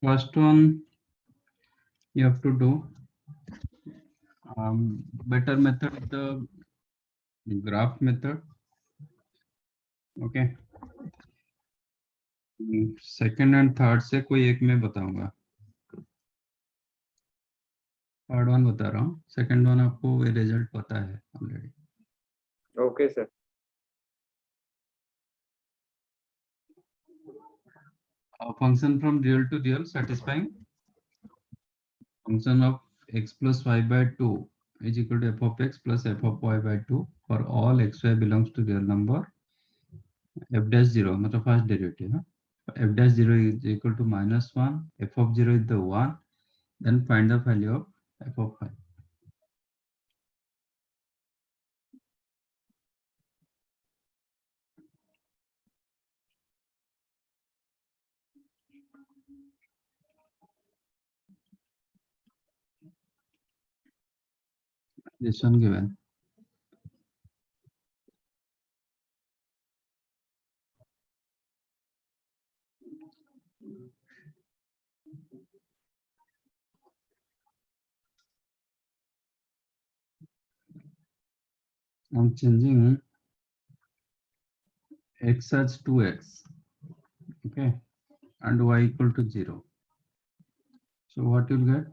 First one you have to do better method is the graph method. Okay. Second and third से कोई एक मैं बताऊंगा, third one बता रहा हूँ, सेकंड वन आपको ये रिजल्ट पता है already. Okay sir. Function from real to real satisfying function of x plus y by 2 is equal to f of x plus f of y by 2 for all xy belongs to real number f dash 0 मतलब first derivative है, f dash 0 is equal to -1, f of 0 is the 1, then find the value of f of y. This one given. I'm changing x as 2x, okay, and y equal to 0. So what you'll get?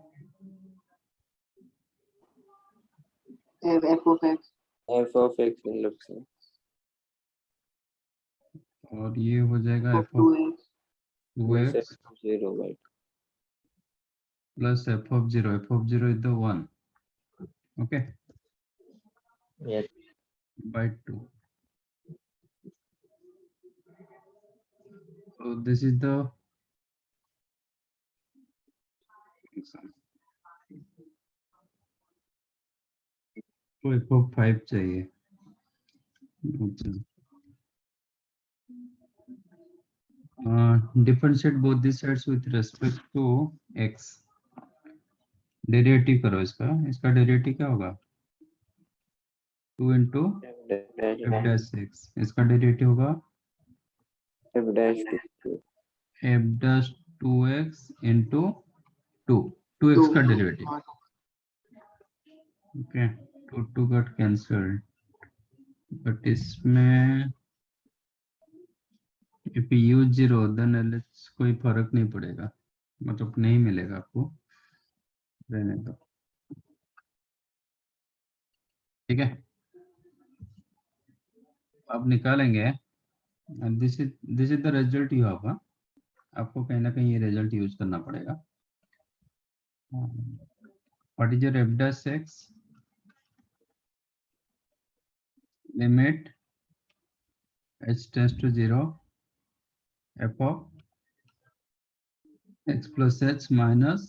f of x. f of x in looks है। और ये हो जाएगा of f of 2x. 2x 0 by plus f of 0. F of 0 is the 1. Okay. yes By 2. So this is the तो f of 5 चाहिए। Differentiate both these sides with respect to x. Derivative करो इसका, इसका derivative क्या होगा? 2 into f dash x, इसका derivative होगा f dash 2 f dash 2x into 2, 2x का derivative. Okay, 2 got cancelled, but इसमें if you use 0 then ls कोई फर्क नहीं पड़ेगा, मतलब नहीं मिलेगा आपको, रहने दो, ठीक है। अब निकालेंगे, this is the result you have, आपको कहीं ना कहीं ये रिजल्ट यूज करना पड़ेगा। What is your f dash x limit h tends to 0 f of x plus h minus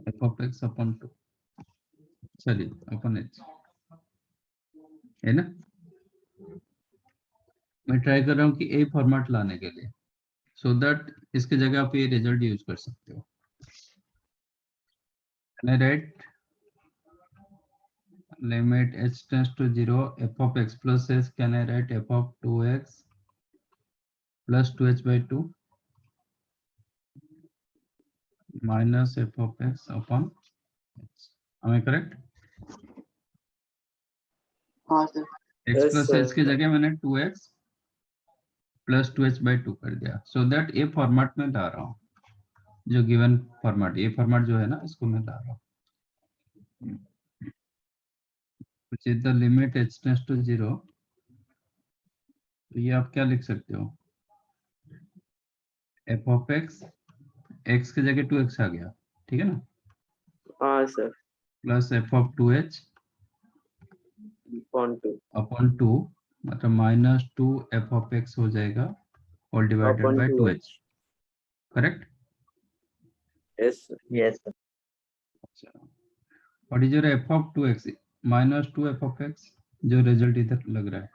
f of x upon 2, चलिए अपन h है ना। मैं ट्राई कर रहा हूँ कि ए फॉर्मेट लाने के लिए, सो दैट इसके जगह आप ये रिजल्ट यूज कर सकते हो। Can I write limit h tends to 0 f of x plus h, can I write f of 2x plus 2h by 2 minus f of x upon h? Am I correct? हाँ sir. x Yes, plus sir. h की जगह मैंने 2x plus 2h by 2 कर दिया, so that ये format में ला रहा हूँ, जो गिवन फॉर्मेट, ये फॉर्मेट जो है ना इसको मैं ला रहा हूँ, which is the limit h tends to 0। तो ये आप क्या लिख सकते हो, f of x, x की जगह 2x आ गया, ठीक है ना, हाँ sir plus f of 2h upon 2 2 मतलब -2 f of x हो जाएगा all divided upon by 2h 2h, correct. yes sir what is your f of 2x -2 f of x, जो रिजल्ट इधर लग रहा है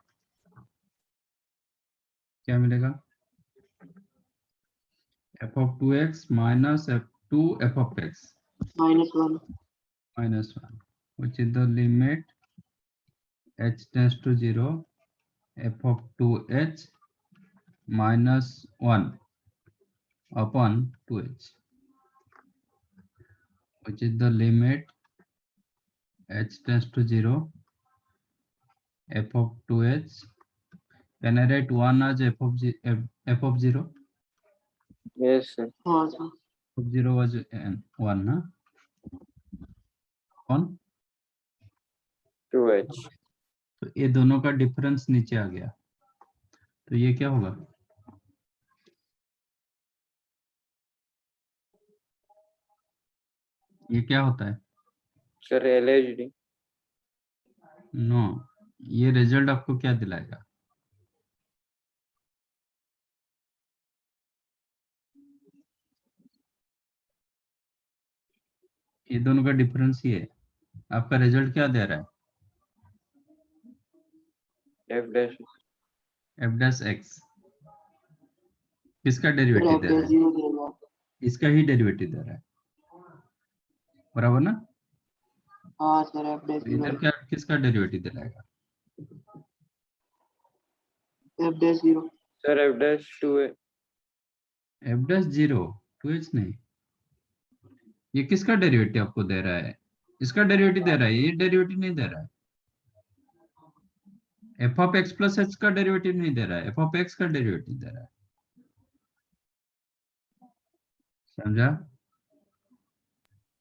क्या मिलेगा, f of 2x minus f2 f of x -1. -1, which is the limit h tends to 0 f of 2h -1 upon 2h, which is the limit h tends to 0, f of 2h. Can I write 1 as f of 0? Yes, sir. हाँ sir. F of 0 was 1 ना? on 2h. तो ये दोनों का difference नीचे आ गया, तो ये क्या होगा? ये क्या होता है? Sir LHD. नो, ये रिजल्ट आपको क्या दिलाएगा? ये दोनों का डिफरेंस ये है, आपका रिजल्ट क्या दे रहा है? F dash. f dash x, किसका सर डेरिवेटिव F दे रहा dash है? 0 दे रहा है. इसका ही डेरिवेटिव दे रहा है, बराबर ना? हाँ सर F dash तो 0. इधर क्या किसका डेरिवेटिव दिलाएगा? F dash 0. Sir F dash 2h. f dash 0, 2h नहीं, ये किसका डेरिवेटिव आपको दे रहा है? इसका डेरिवेटिव दे रहा है, ये डेरिवेटिव नहीं दे रहा है। f of x plus h का डेरिवेटिव नहीं दे रहा है, f of x का डेरिवेटिव दे रहा है, समझा?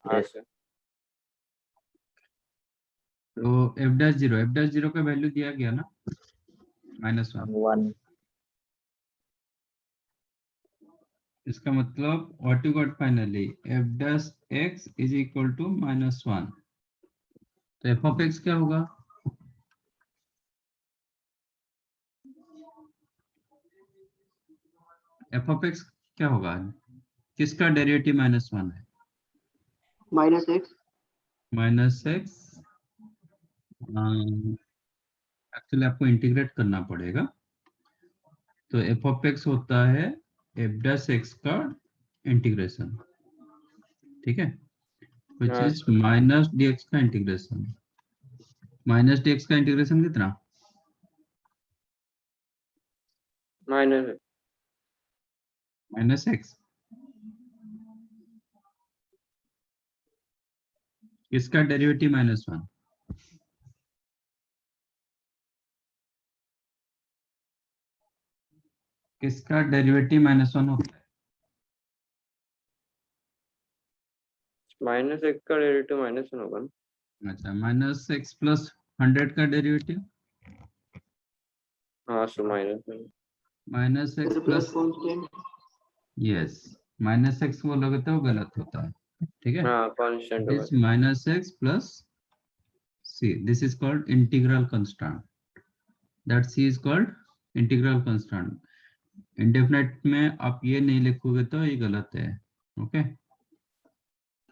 हाँ सर. तो f dash 0 का वैल्यू दिया गया ना, -1। 1. इसका मतलब what you got finally, f dash x is equal to -1। तो f of x क्या होगा? f of x क्या होगा? किसका डेरिवेटिव -1 है? -x. -x, एक्चुअली आपको इंटीग्रेट करना पड़ेगा। तो f of x होता है f dash x का इंटीग्रेशन, ठीक है, which हाँ is माइनस dx का इंटीग्रेशन। माइनस dx का इंटीग्रेशन कितना? minus. -x, इसका डेरिवेटिव -1। किसका डेरिवेटिव -1 होता है? -x का डेरिवेटिव -1 होगा ना. अच्छा, -x प्लस 100 का डेरिवेटिव, हाँ sir -1. -x sir plus, plus constant. Yes, -x बोलोगे तो गलत होता है, ठीक है? हाँ कांस्टेंट होगा. This -x plus c, this is called integral constant, that c is called integral constant. Indefinite में आप ये नहीं लिखोगे तो ये गलत है, okay?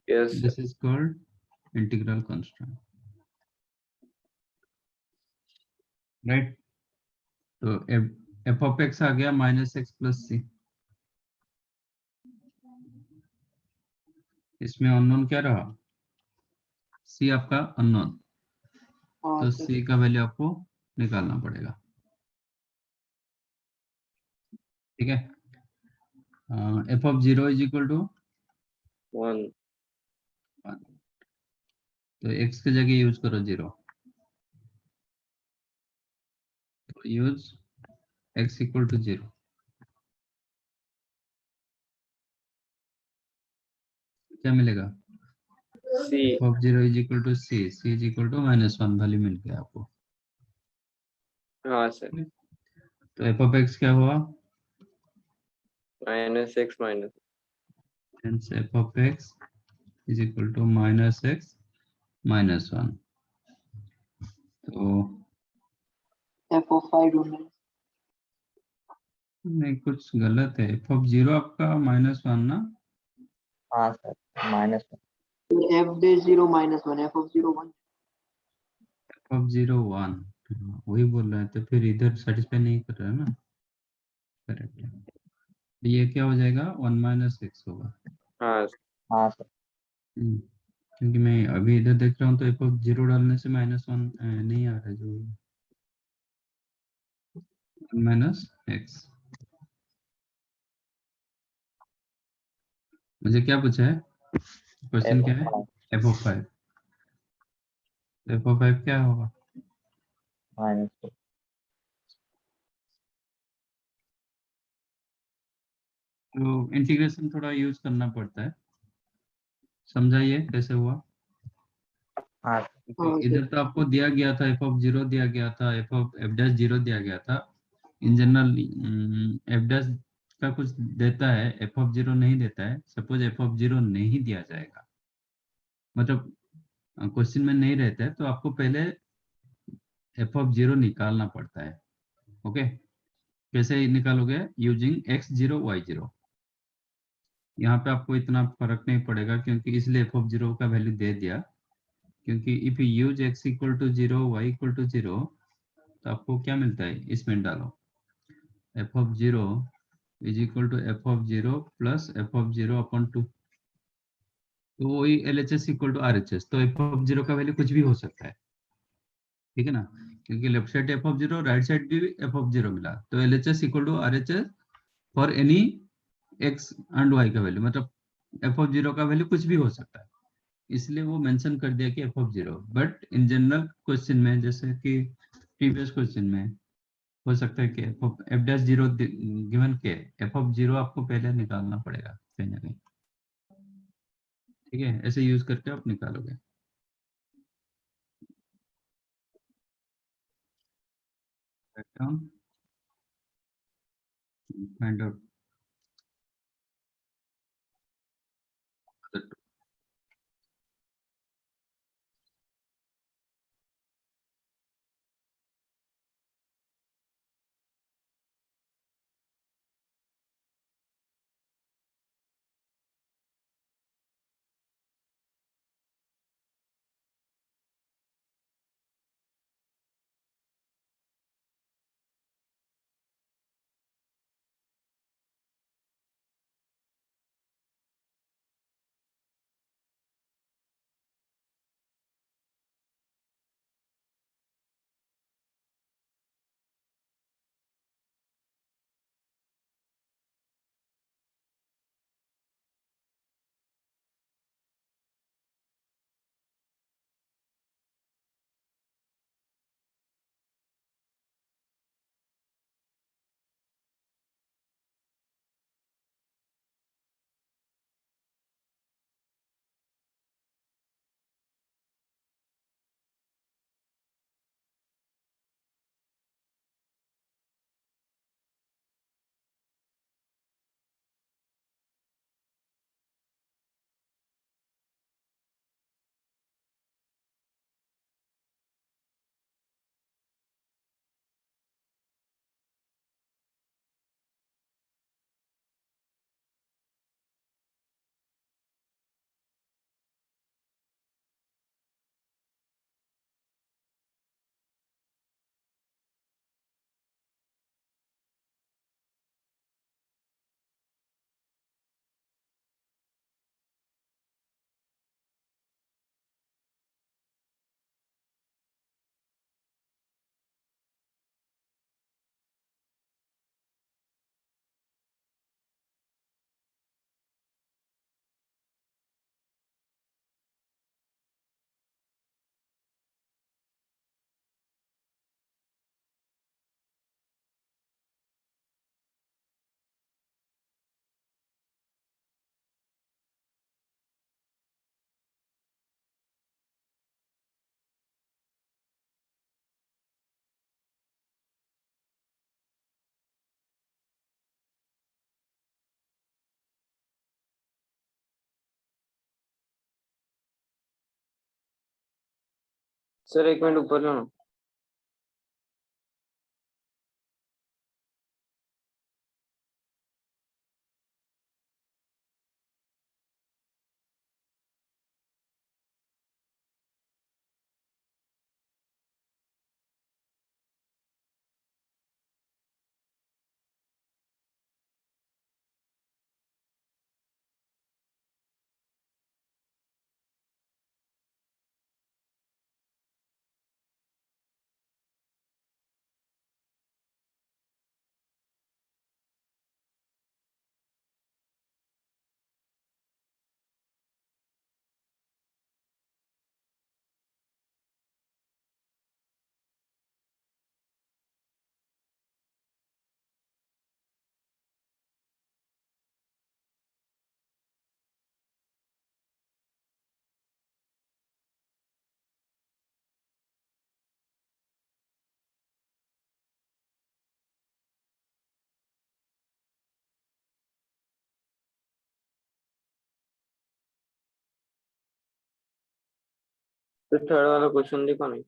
Yes sir. This is called integral constant, right? तो f of x आ गया -x प्लस c। इसमें अननोन क्या रहा? c आपका अननोन, हाँ तो सर. c का वैल्यू आपको निकालना पड़ेगा, ठीक है? f of 0 is equal to 1. 1, तो x की जगह यूज करो 0, तो यूज x इक्वल टू 0, क्या मिलेगा? C. f of 0 is equal to c, c इज इक्वल टू -1 वैल्यू मिल गया आपको। हाँ सर. तो f of x क्या हुआ? -x minus. Hence f of x is equal to -x -1। तो F of 5 ढूंढना है. नहीं, कुछ गलत है। f of 0 आपका -1 ना? हाँ सर -1. फिर F dash 0 -1. F of 0 1. f of 0 1, वही बोल रहे हैं, तो फिर इधर सेटिस्फाई नहीं कर रहा है ना, करेक्ट है। ये क्या हो जाएगा? 1 - x होगा। हाँ. हाँ सर. क्योंकि मैं अभी इधर देख रहा हूँ तो f of 0 डालने से -1 नहीं आ रहा है, जो 1 - x। मुझे क्या पूछा है, क्वेश्चन क्या है? F of 5। एफ ऑफ 5 क्या होगा? -2। तो इंटीग्रेशन थोड़ा यूज करना पड़ता है, समझाइए कैसे हुआ। हाँ हाँ इधर सर। तो आपको दिया गया था, एफ ऑफ 0 दिया गया था, एफ ऑफ एफ डैश 0 दिया गया था। इन जनरल एफ डैश का कुछ देता है, एफ ऑफ 0 नहीं देता है। सपोज एफ ऑफ 0 नहीं दिया जाएगा, मतलब क्वेश्चन में नहीं रहता है, तो आपको पहले एफ ऑफ 0 निकालना पड़ता है। ओके, कैसे निकालोगे? Using x0 y0। यहाँ पे आपको इतना फर्क नहीं पड़ेगा, क्योंकि इसलिए एफ ऑफ 0 का वैल्यू दे दिया, क्योंकि if you use x equal to 0 y equal to 0, तो आपको क्या मिलता है, इसमें डालो F of 0 is equal to F of 0 plus F of 0 upon 2। तो वही L H S equal to R H S, तो एफ ऑफ 0 का वैल्यू कुछ भी हो सकता है, ठीक है ना, क्योंकि left side f of 0, right side भी एफ ऑफ 0 मिला, तो L H S equal to R H S for any x and y का वैल्यू, मतलब एफ ऑफ 0 का वैल्यू कुछ भी हो सकता है, इसलिए वो मेंशन कर दिया कि F of 0। But in general question में, जैसे कि प्रीवियस क्वेश्चन में हो सकता है कि एफ डैश 0 गिवन के एफ ऑफ 0 आपको पहले निकालना पड़ेगा कहीं ना कहीं, ठीक है, ऐसे यूज करके आप निकालोगे। फाइंड आउट सर, एक मिनट ऊपर लो ना। तो थर्ड वाला क्वेश्चन लिखो नहीं।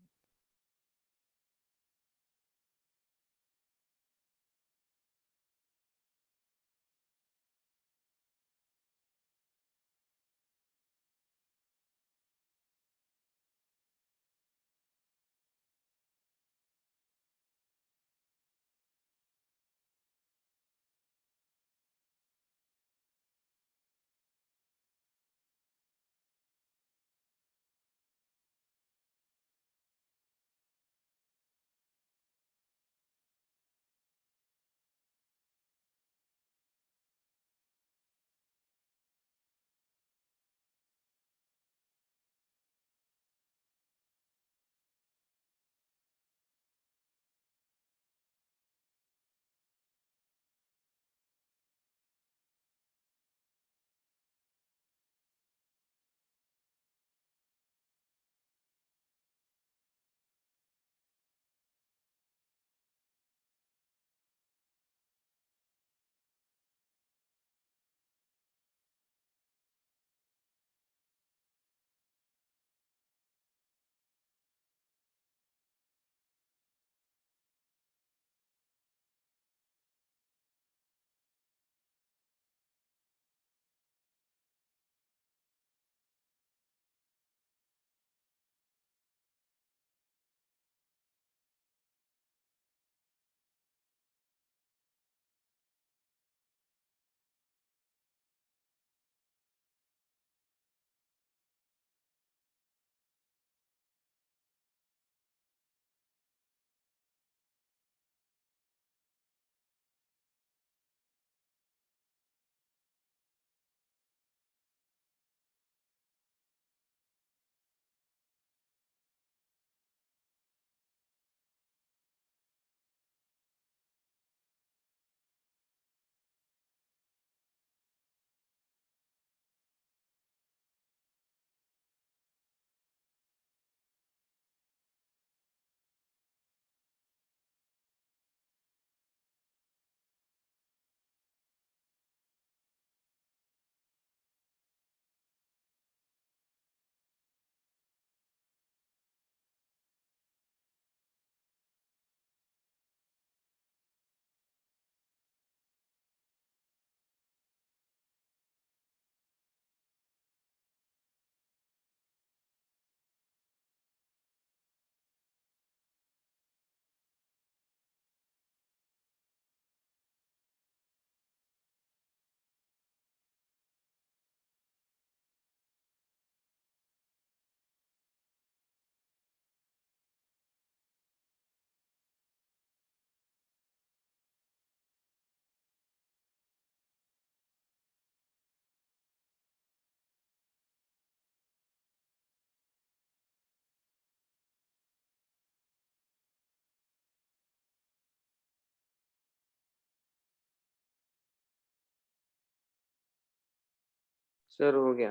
सर हो गया,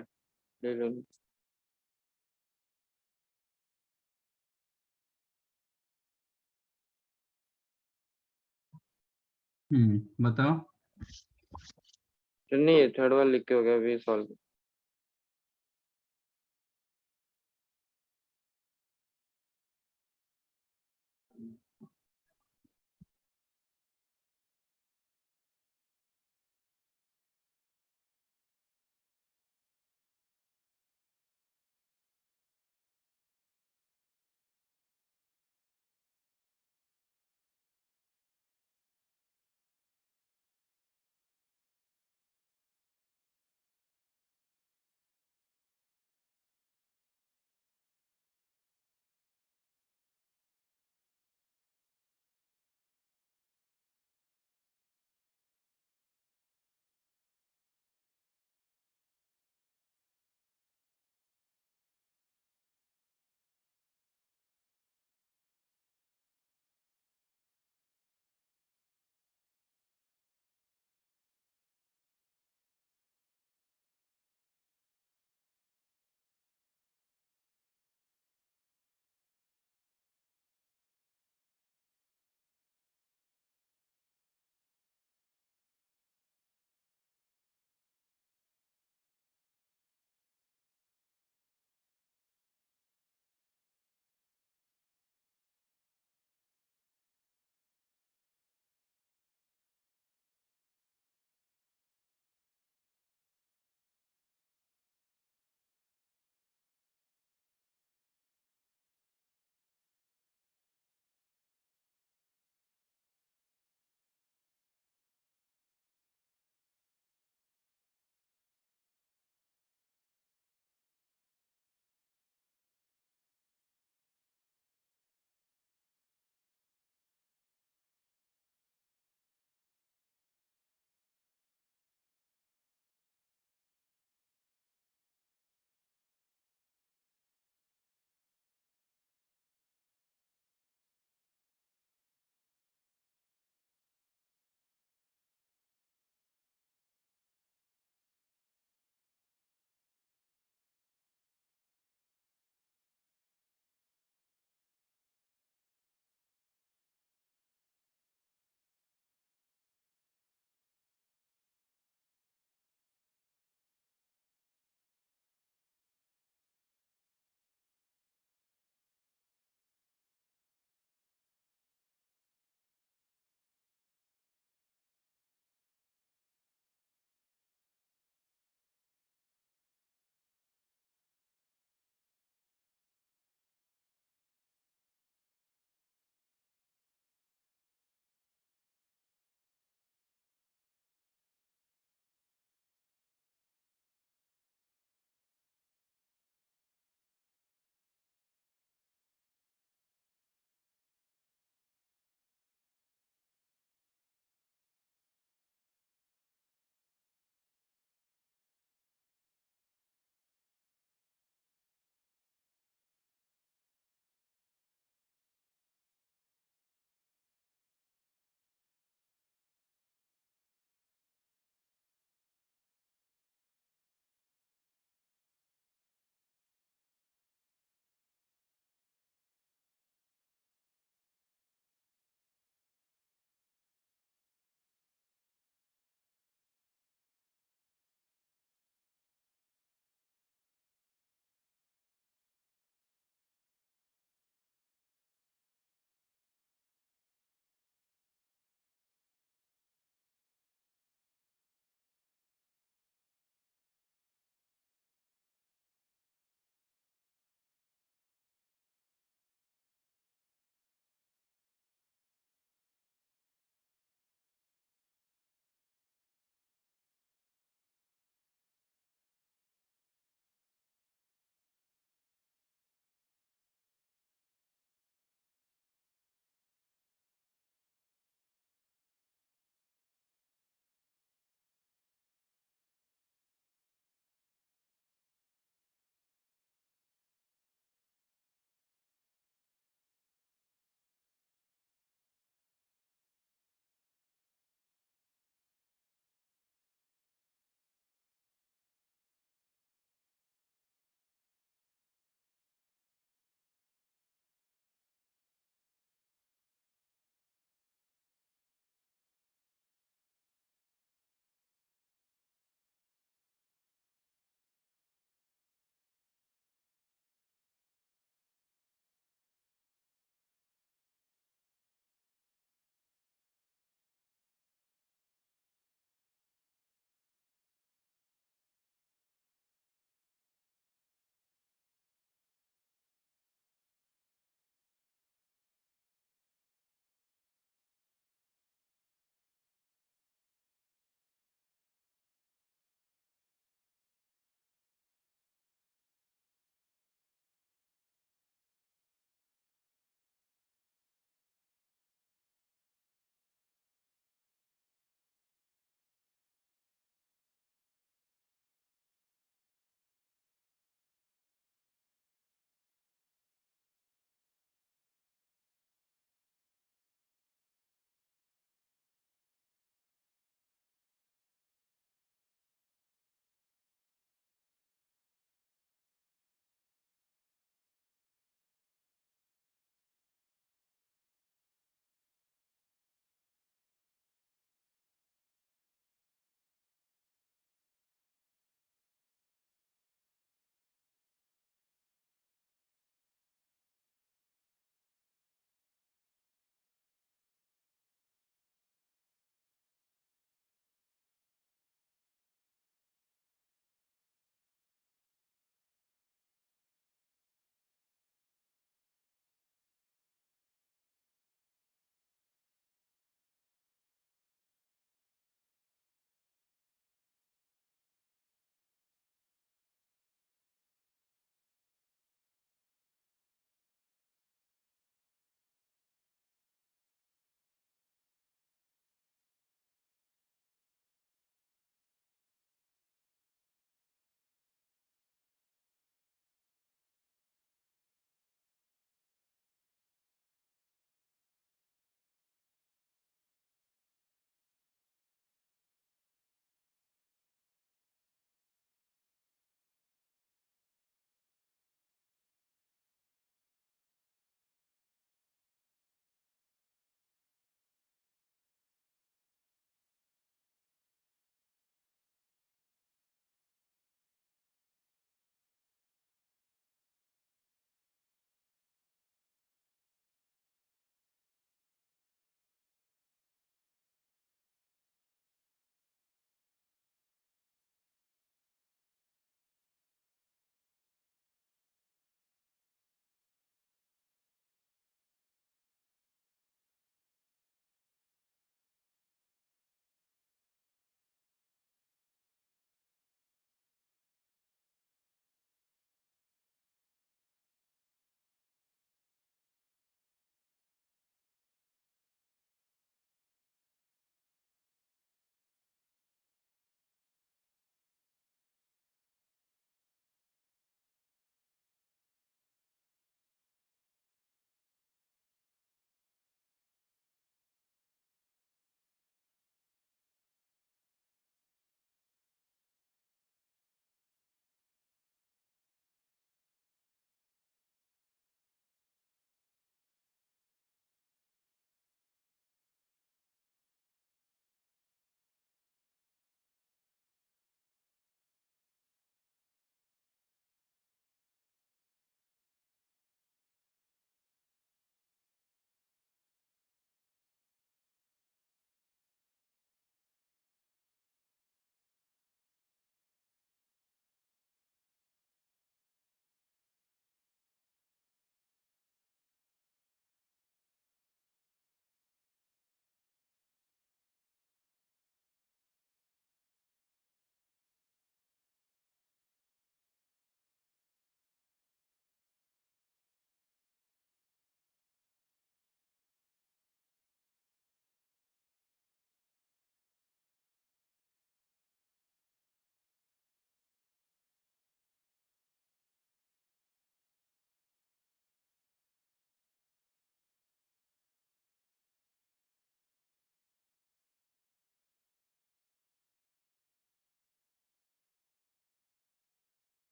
ले लो। बताओ। तो नहीं, थर्ड वाला लिख के हो गया, अभी सॉल्व।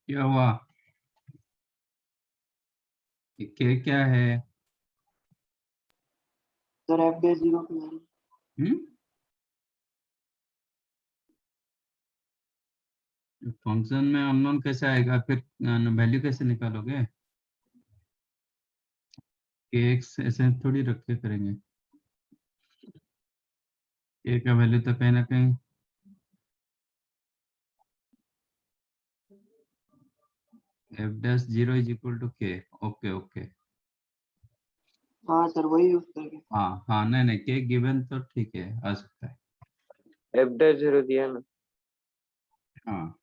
क्या हुआ? के क्या है? सर एफ डैश जीरो की वैल्यू फंक्शन में अननोन कैसे आएगा, फिर वैल्यू कैसे निकालोगे? के एक्स ऐसे थोड़ी रख के करेंगे। के का वैल्यू तो कहीं ना कहीं F dash zero is equal to K. Okay okay. हाँ सर वही यूज करके। हाँ हाँ, नहीं नहीं, के गिवन तो ठीक है, आ सकता है। एफ डैश जीरो दिया ना। हाँ,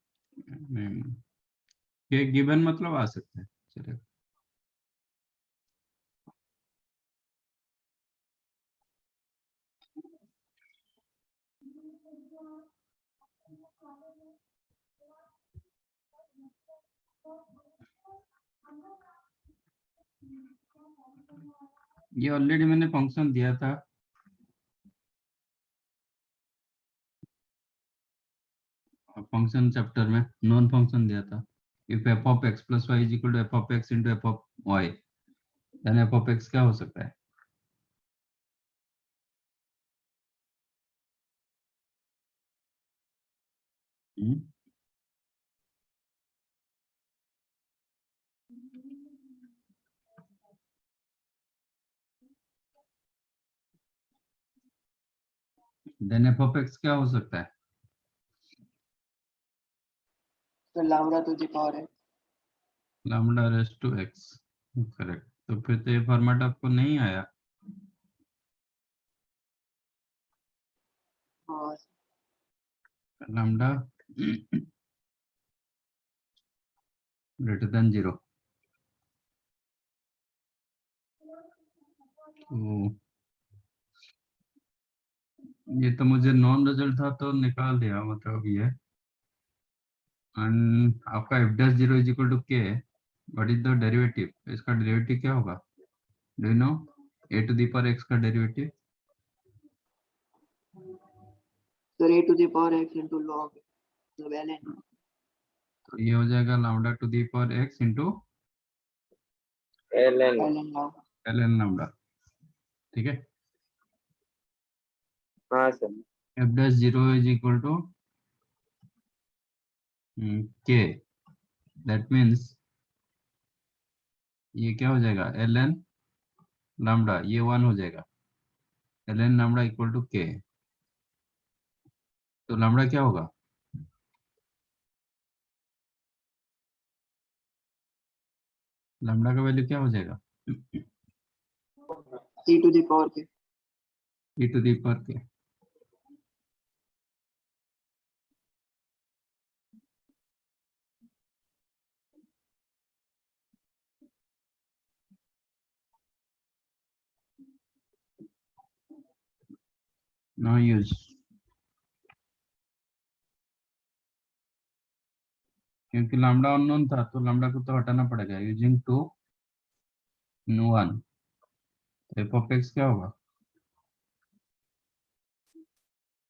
के गिवन मतलब आ सकता है, चलेगा। ये ऑलरेडी मैंने फंक्शन दिया था। फंक्शन चैप्टर में नॉन फंक्शन दिया था। If f of x plus y is equal to F of x into f of y, then f of x क्या हो सकता है? देन एफ ऑफ एक्स क्या हो सकता है? Sir lambda to the power है। Lambda raise to X. Correct. तो फिर तो ये फॉर्मेट आपको नहीं आया। हाँ लैम्डा ग्रेटर देन जीरो। तो ये तो मुझे नॉन रिजल्ट था तो निकाल दिया, मतलब ये। एंड आपका F dash zero is equal to K, what is the derivative? इसका डेरिवेटिव क्या होगा? Do you know? A to the power X का derivative? Sir A to the power X into log मतलब एल एन। तो ये हो जाएगा lambda to the power X into L N. L N log. L N lambda. ठीक है। हाँ sir. F dash zero is equal to K, that means ये क्या हो जाएगा? एल एन लैम्डा, ये वन हो जाएगा। L N lambda equal to k. तो लैम्डा क्या होगा? लैम्डा का वैल्यू क्या हो जाएगा? C to the power k. e to the power k. No use, क्योंकि लैम्डा अननोन था तो लैम्डा को तो हटाना पड़ेगा। Using two no one, f of x क्या होगा?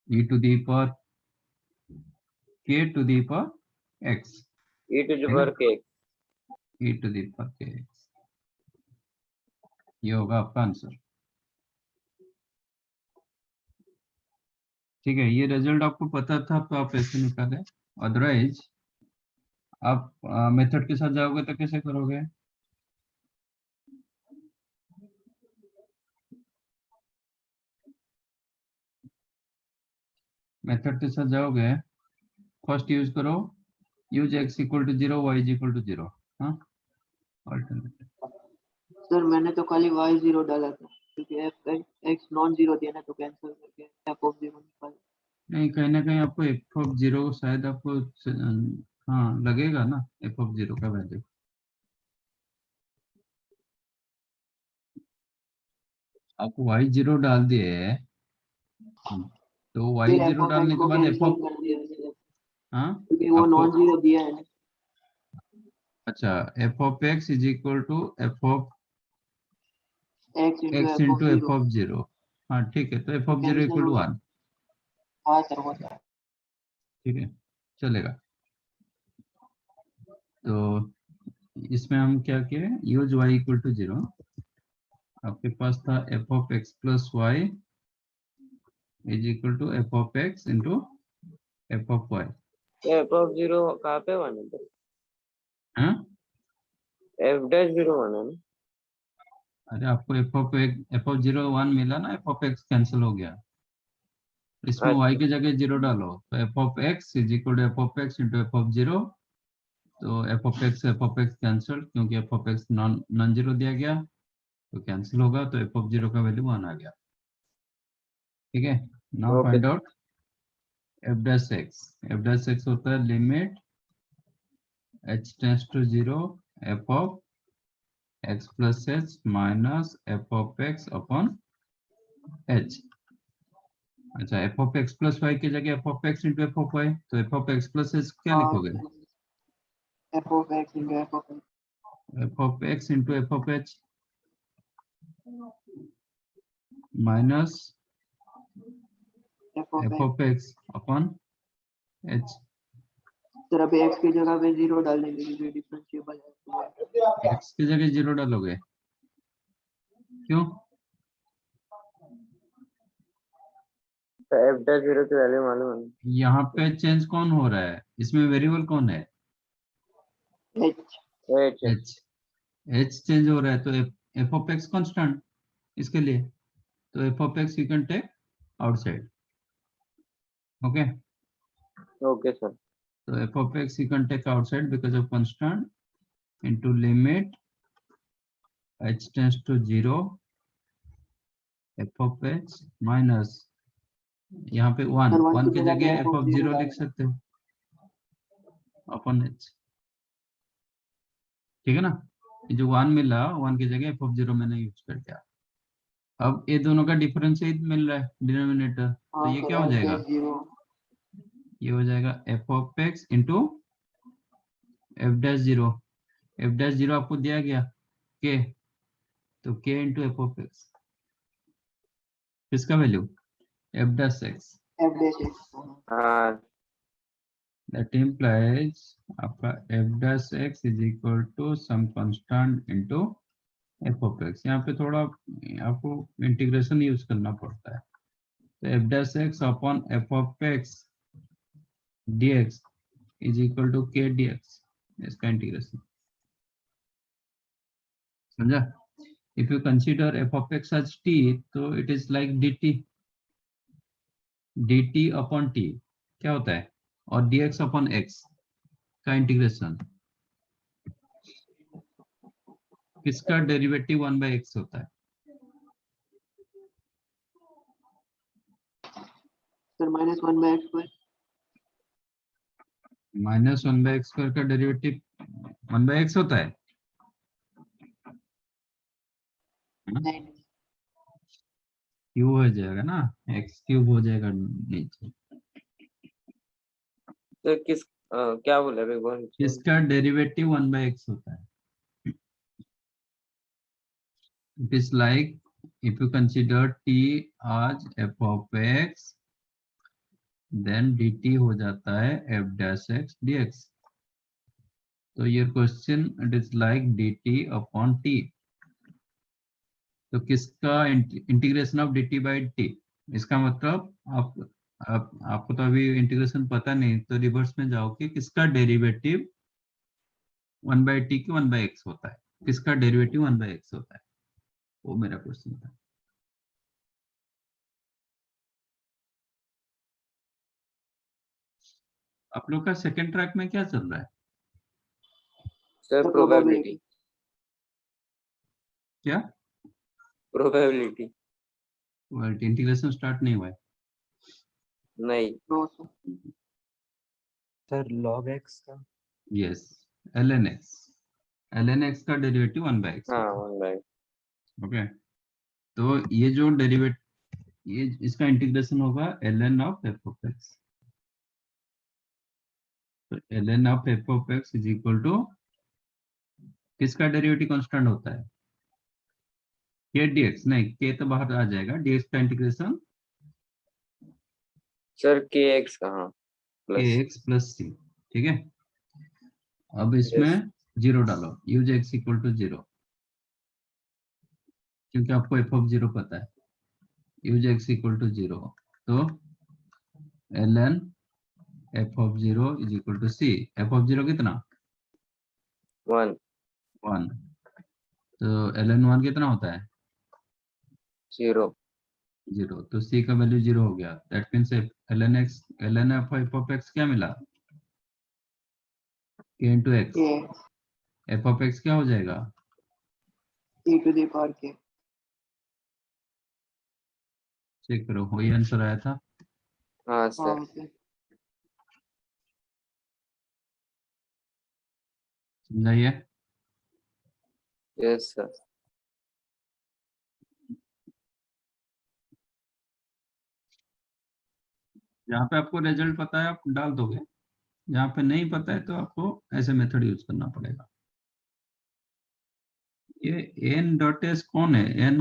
e to the power k to the power x, e to the है ना? Power k. e to the power k x, ये होगा आपका आंसर। ठीक है, ये रिजल्ट आपको पता था तो आप ऐसे निकाले। अदरवाइज आप मेथड के साथ जाओगे तो कैसे करोगे? मेथड के साथ जाओगे, फर्स्ट यूज करो, use x equal to zero, y is equal to zero. हाँ, अल्टरनेटिव। सर मैंने तो खाली वाई जीरो डाला था क्योंकि एफ एक्स नॉन जीरो दिया ना तो कैंसिल करके एफ ऑफ जीरो निकाल। नहीं, कहीं ना कहीं आपको एफ ऑफ जीरो शायद आपको हाँ लगेगा ना, एफ ऑफ जीरो का वैल्यू। आप वाई जीरो डाल दिए, तो वाई फिर एफ जीरो ऑफ एक्स डालने के को बाद एफ कैंसिल ऑफ, कर दिया सर, हाँ क्योंकि वो आपको, नॉन जीरो दिया है ना। अच्छा, f of x is equal to F of x into x f of into f zero of zero. हाँ ठीक है, तो एफ तो of zero cancel equal to हो। वन। हाँ सर होता है। ठीक है, चलेगा। तो इसमें हम क्या किए, यूज y इक्वल टू 0, आपके पास था f of x plus y is equal to F of x into f of y. F of 0 कहाँ पे वन है? हाँ, एफ डैश 0 वन है ना? अरे आपको एफ ऑफ 0 1 मिला ना, एफ ऑफ एक्स कैंसिल हो गया, इसमें y अच्छा की जगह 0 डालो, तो F of x is equal to F of x into f of 0। तो एफ ऑफ एक्स कैंसिल, क्योंकि f of x non zero दिया गया तो कैंसिल होगा, तो एफ ऑफ 0 का वैल्यू 1 आ गया। ठीक है, now okay find out f dash x. F dash x होता है limit h tends to 0 f of x plus h minus f of x upon h. अच्छा, f of x plus y की जगह f of x into f of y, तो F of x plus h क्या लिखोगे? F of x into f of x f of x into f of h minus f of F x. Of x upon H. Sir अभी x की जगह पे 0 डाल देंगे क्योंकि डिफरेंशिएबल है। एक्स की जगह 0 डालोगे, क्यों? तो एफ डैश 0 की वैल्यू मालूम है? यहाँ पे चेंज कौन हो रहा है, इसमें वेरिएबल कौन है? H H H. H change हो रहा है, तो एफ ऑफ एक्स कॉन्स्टेंट इसके लिए, तो F of x you can take outside. Okay, okay sir. तो F of x you can take outside because of constant into limit h tends to 0 f of x minus, यहाँ पे 1 sir 1 1 की की जगह पे जगह एफ एफ ऑफ ऑफ 0 0 डाल लिख सकते हो अपॉन एच। ठीक है ना, ये जो 1 मिला 1 की जगह एफ ऑफ 0 मैंने यूज कर दिया। अब ये दोनों का डिफरेंस मिल रहा है डिनोमिनेटर, तो हाँ ये सर क्या हो एफ जाएगा? डैश 0 ये हो जाएगा f of x into f dash 0। F dash 0 आपको दिया गया के, तो k into f of x, किसका value? F dash x. F dash x. हाँ दैट इम्प्लाइज आपका F dash x is equal to some constant into f of x. यहाँ पे थोड़ा आपको इंटीग्रेशन यूज करना पड़ता है, तो f dash x upon f of x dx is equal to k dx, इसका इंटीग्रेशन। समझा? If you consider f of x as t, तो it is like dt upon t क्या होता है, और dx अपॉन x का integration, किसका derivative 1/x होता है? Sir -1/x²। -1/x² का डेरिवेटिव 1/x होता है? नहीं क्यूब हो जाएगा ना, x क्यूब हो जाएगा नीचे। तो क्या बोले अभी बोल? इसका डेरिवेटिव 1/x होता है। It is like if you consider t as f of x, then dt हो जाता है f dash x dx। तो your question, it is like dt upon t। तो किसका integration of dt by t, इसका मतलब आपको तो अभी इंटीग्रेशन पता नहीं, तो रिवर्स में जाओ कि किसका डेरिवेटिव 1/t की 1/x होता है, किसका डेरिवेटिव 1/x होता है, वो मेरा क्वेश्चन था। आप लोग का सेकंड ट्रैक में क्या चल रहा है? Sir probability. क्या? प्रोबेबिलिटी इंटीग्रेशन स्टार्ट नहीं हुआ है? नहीं। No sir. Sir log x का यस, ln x का डेरिवेटिव 1/x हाँ होता वन बाय। है। ओके, तो ये जो ये इसका इंटीग्रेशन होगा ln of f of x। तो ln of f of x is equal to किसका डेरिवेटिव कांस्टेंट होता है? k dx, नहीं k तो बाहर आ जाएगा, dx का इंटीग्रेशन सर के एक्स कहाँ प्लस? kx plus c। ठीक है, अब इसमें जीरो डालो, use x equal to zero, क्योंकि आपको एफ ऑफ जीरो पता है, use x equal to zero, तो l n f of zero is equal to c. F of zero कितना? 1 वन। तो एल एन वन कितना होता है? 0 जीरो। तो सी का वैल्यू जीरो हो गया, that means l n x, l n f of x क्या मिला? K into x. K f of x क्या हो जाएगा? e to the power k। Check करो, वही आंसर आया था। हाँ सर हाँ सर। समझाइए। यस सर जहाँ पे आपको रिजल्ट पता है आप डाल दोगे, जहाँ पे नहीं पता है तो आपको ऐसे मेथड यूज करना पड़ेगा। ये एन डॉट एस कौन है? एन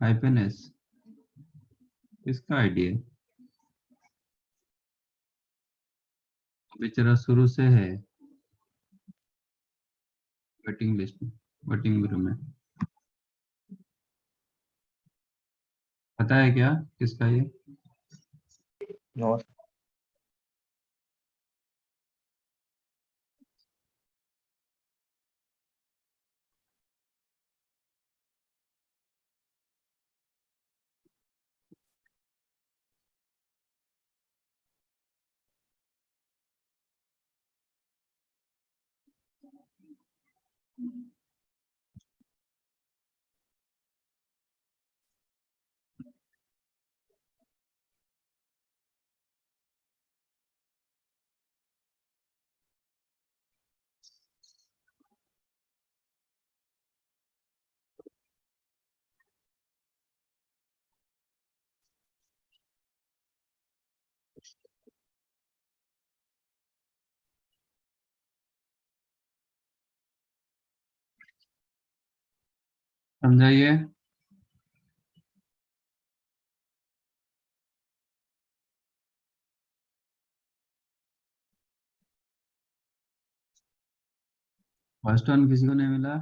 हाइफन एस किसका आइडिया है? बेचारा शुरू से है वेटिंग लिस्ट में, वेटिंग ग्रुप में। पता है क्या किसका ये? नो समझाइए। फर्स्ट वन किसी को नहीं मिला?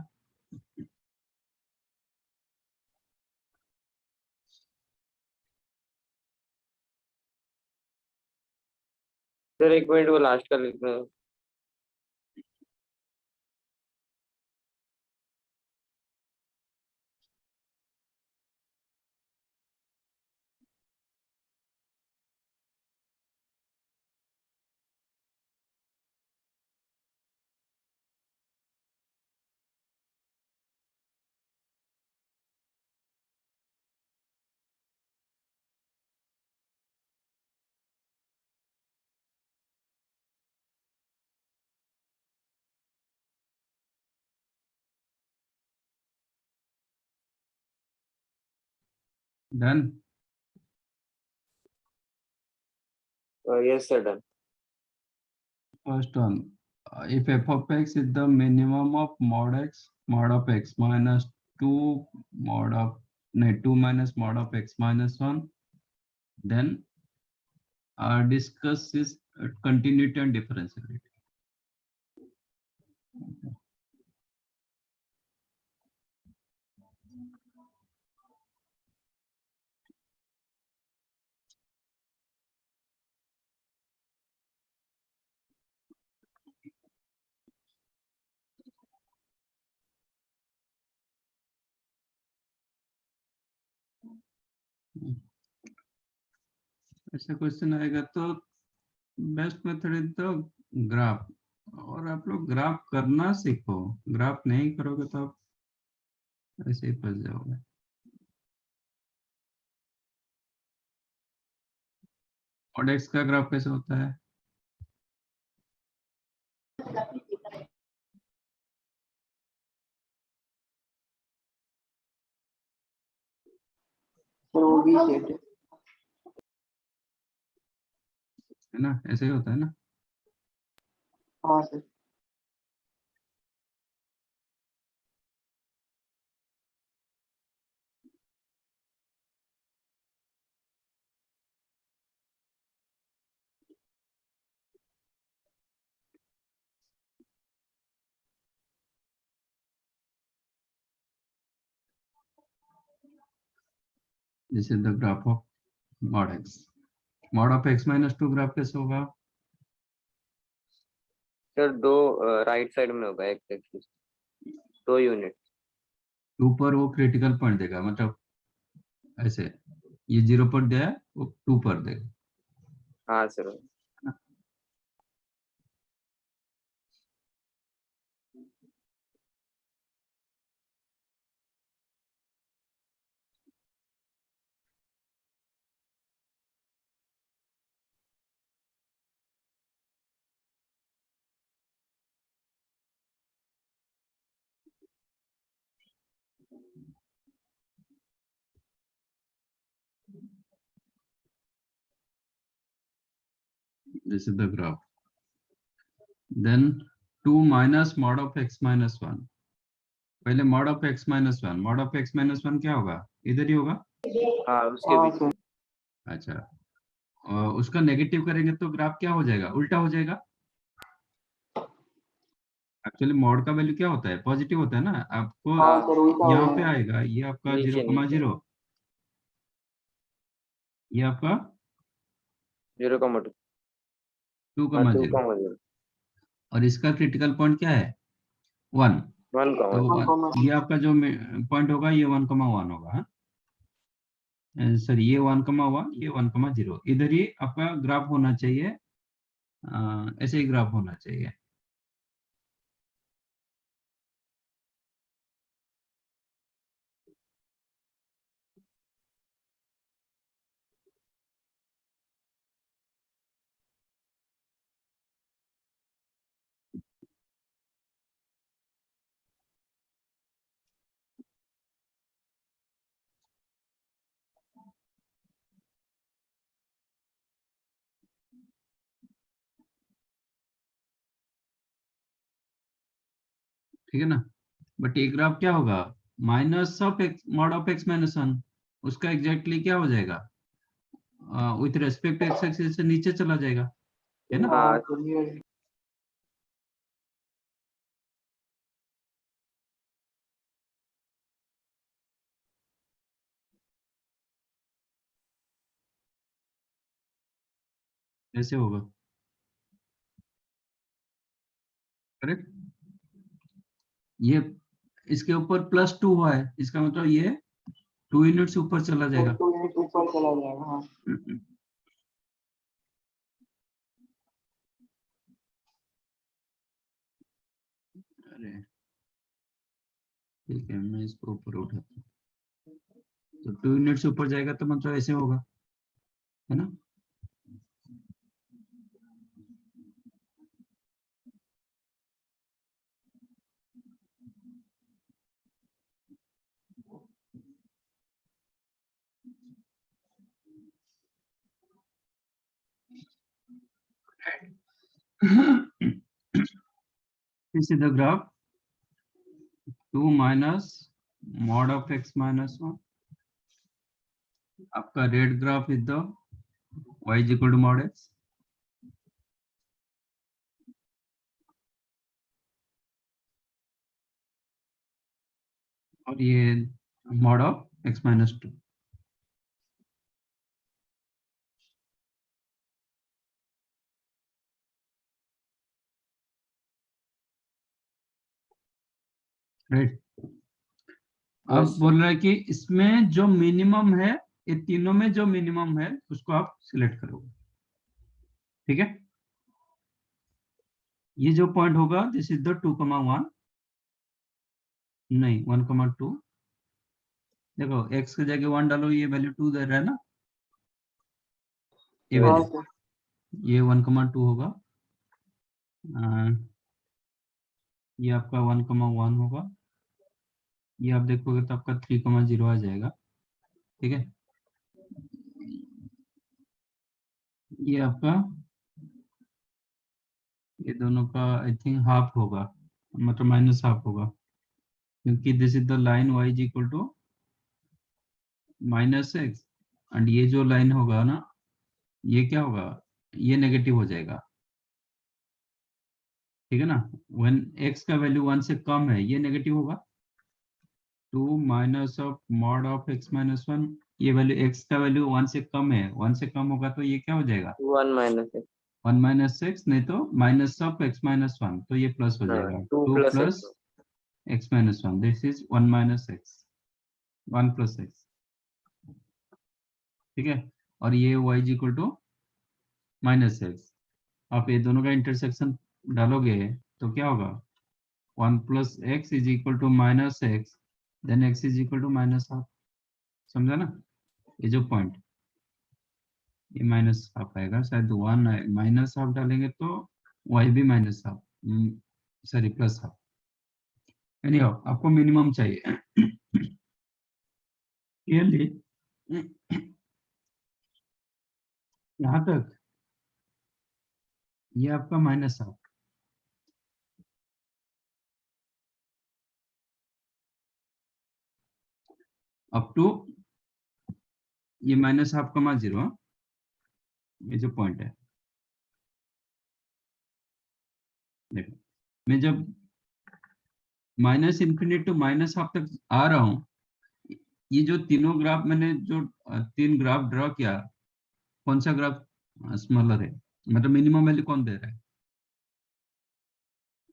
सर एक मिनट वो लास्ट का लिखना है। Done. Yes sir done First one, if f of x is the minimum of mod x mod of x minus 2 mod of, no, 2 minus mod of x minus 1, then discuss is continuity and differentiability. ऐसा question आएगा तो best method is the graph, और आप लोग graph करना सीखो, graph नहीं करोगे तो आप ऐसे ही फंस जाओगे। mod x का ग्राफ कैसे होता है? सर वो भी सेट है। है ना, ऐसे ही होता है ना। हाँ sir. This is the graph of mod x. Mod of x minus 2 graph कैसे होगा? सर दो राइट साइड में होगा एक्स एक्सिस, 2 यूनिट। 2 पर वो क्रिटिकल पॉइंट देगा, मतलब ऐसे ये 0 पर दिया है, वो 2 पर देगा। हाँ sir. This is the graph. Then 2 minus mod of x minus 1. पहले mod of x minus 1, mod of x minus 1 क्या होगा? इधर ही होगा। हाँ उसके हाँ बीच सर। में। अच्छा, और उसका नेगेटिव करेंगे तो ग्राफ क्या हो जाएगा? उल्टा हो जाएगा। एक्चुअली मॉड का वैल्यू क्या होता है? पॉजिटिव होता है ना। आपको हाँ सर, उल्टा हो यहाँ पे जाएगा। आएगा, ये आपका नीचे 0,0, ये आपका 0,2। 2,0, 2,0। और इसका क्रिटिकल पॉइंट क्या है? 1। 1,1। तो ये आपका जो पॉइंट होगा ये 1,1 होगा। सर ये 1,1, ये 1,0, इधर ही आपका ग्राफ होना चाहिए। ऐसे ही ग्राफ होना चाहिए। ठीक है ना? बट ये ग्राफ क्या होगा? Minus of x, mod of x minus 1, उसका एग्जैक्टली क्या हो जाएगा? विथ रेस्पेक्ट एक्स एक्सिस से नीचे चला जाएगा, है ना? हाँ सर, ये ऐसे होगा, करेक्ट। ये इसके ऊपर +2 हुआ है, इसका मतलब ये 2 यूनिट्स ऊपर चला जाएगा। 2 यूनिट ऊपर चला जाएगा। हाँ अरे ठीक है, मैं इसको ऊपर उठाता हूँ। तो 2 यूनिट्स ऊपर जाएगा तो मतलब ऐसे होगा, है ना? This is the graph 2 minus mod of x minus 1. आपका red graph is the y is equal to mod x, और ये mod of x minus 2। Right. अब बोल रहा है कि इसमें जो मिनिमम है, ये तीनों में जो मिनिमम है उसको आप सिलेक्ट करोगे, ठीक है? ये जो पॉइंट होगा दिस इज द 2,1, नहीं 1,2। देखो x की जगह 1 डालो, ये वैल्यू 2 दे रहा है ना, ये हाँ वैल्यू, सर। ये 1,2 होगा। ये आपका 1,1 होगा। ये आप देखोगे तो आपका 3,0 आ जाएगा, ठीक है? ये आपका, ये दोनों का आई थिंक हाफ होगा, मतलब माइनस हाफ होगा, क्योंकि this is the line y is equal to -x, and ये जो लाइन होगा ना, ये क्या होगा? ये नेगेटिव हो जाएगा, ठीक है ना? व्हेन x का वैल्यू 1 से कम है, ये नेगेटिव होगा। 2 minus of mod of x minus 1 ये वैल्यू x का वैल्यू 1 से कम है, 1 से कम होगा तो ये क्या हो जाएगा 1 माइनस x, 1 माइनस एक्स, नहीं तो माइनस ऑफ x माइनस 1, तो ये प्लस हो हाँ जाएगा 2 2 plus plus x, x minus 1, this is 1 minus x, 1 plus x, ठीक है। और ये y is equal to minus x, आप ये दोनों का इंटरसेक्शन डालोगे तो क्या होगा 1 plus x is equal to minus x, then x is equal to minus half, समझा ना। ये जो पॉइंट, ये माइनस हाफ आएगा, शायद 1 माइनस हाफ डालेंगे तो y भी minus half, sorry plus half. Anyhow आपको मिनिमम चाहिए क्लियरली यहाँ तक, ये आपका माइनस हाफ, अप टू ये माइनस हाफ कमा 0, ये जो पॉइंट है, देखो मैं जब minus infinite to minus half तक आ रहा हूँ, ये जो तीनों ग्राफ मैंने जो 3 ग्राफ ड्रॉ किया, कौन सा ग्राफ स्मॉलर है, मतलब मिनिमम वैल्यू कौन दे रहा है,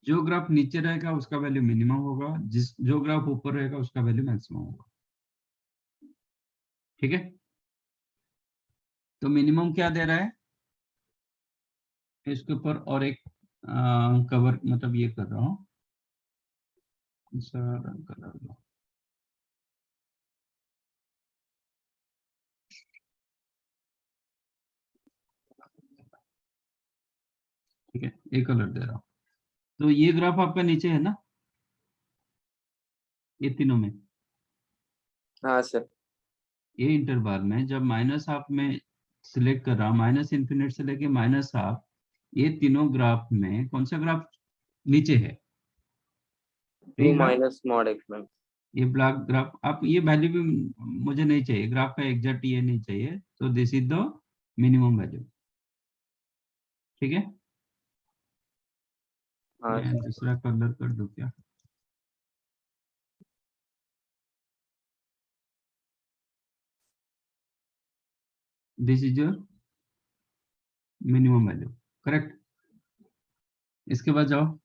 जो ग्राफ नीचे रहेगा उसका वैल्यू मिनिमम होगा, जो ग्राफ ऊपर रहेगा उसका वैल्यू मैक्सिमम होगा, ठीक है। तो मिनिमम क्या दे रहा है, इसके ऊपर और एक कवर, मतलब ये कर रहा हूँ, ठीक है, एक कलर दे रहा हूँ। तो ये ग्राफ आपका नीचे है ना, ये तीनों में, हाँ सर, ये इंटरवल में जब माइनस हाफ में सिलेक्ट कर रहा हूँ, माइनस इन्फिनिट से लेके माइनस हाफ, ये तीनों ग्राफ में कौन सा ग्राफ नीचे है, 2 ये graph, minus mod x ma'am, ये ब्लॉक ग्राफ, आप ये वैल्यू भी मुझे नहीं चाहिए, ग्राफ का एग्जैक्ट ये नहीं चाहिए, तो this is the minimum value, ठीक है। हाँ मैं सर, दूसरा कलर कर दूं क्या, this is your minimum value, correct. इसके बाद जाओ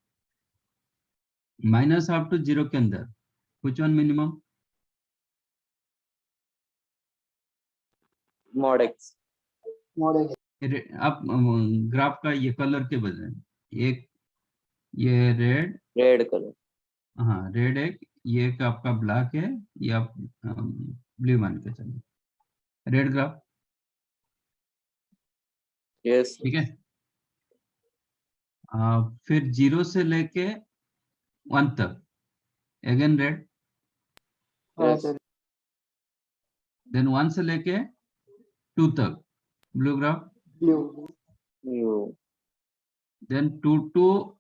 माइनस हाफ टू 0 के अंदर, कुछ one minimum, mod x, model आप ग्राफ का ये कलर के बजाय एक ये रेड, रेड कलर, हाँ रेड एक, ये एक आपका ब्लैक है, ये आप ब्लू मान के चलिए, रेड ग्राफ, यस ठीक है। फिर 0 से लेके 1 तक अगेन रेड, हाँ यस, सर देन 1 से लेके 2 तक blue graph, blue you, then 2 to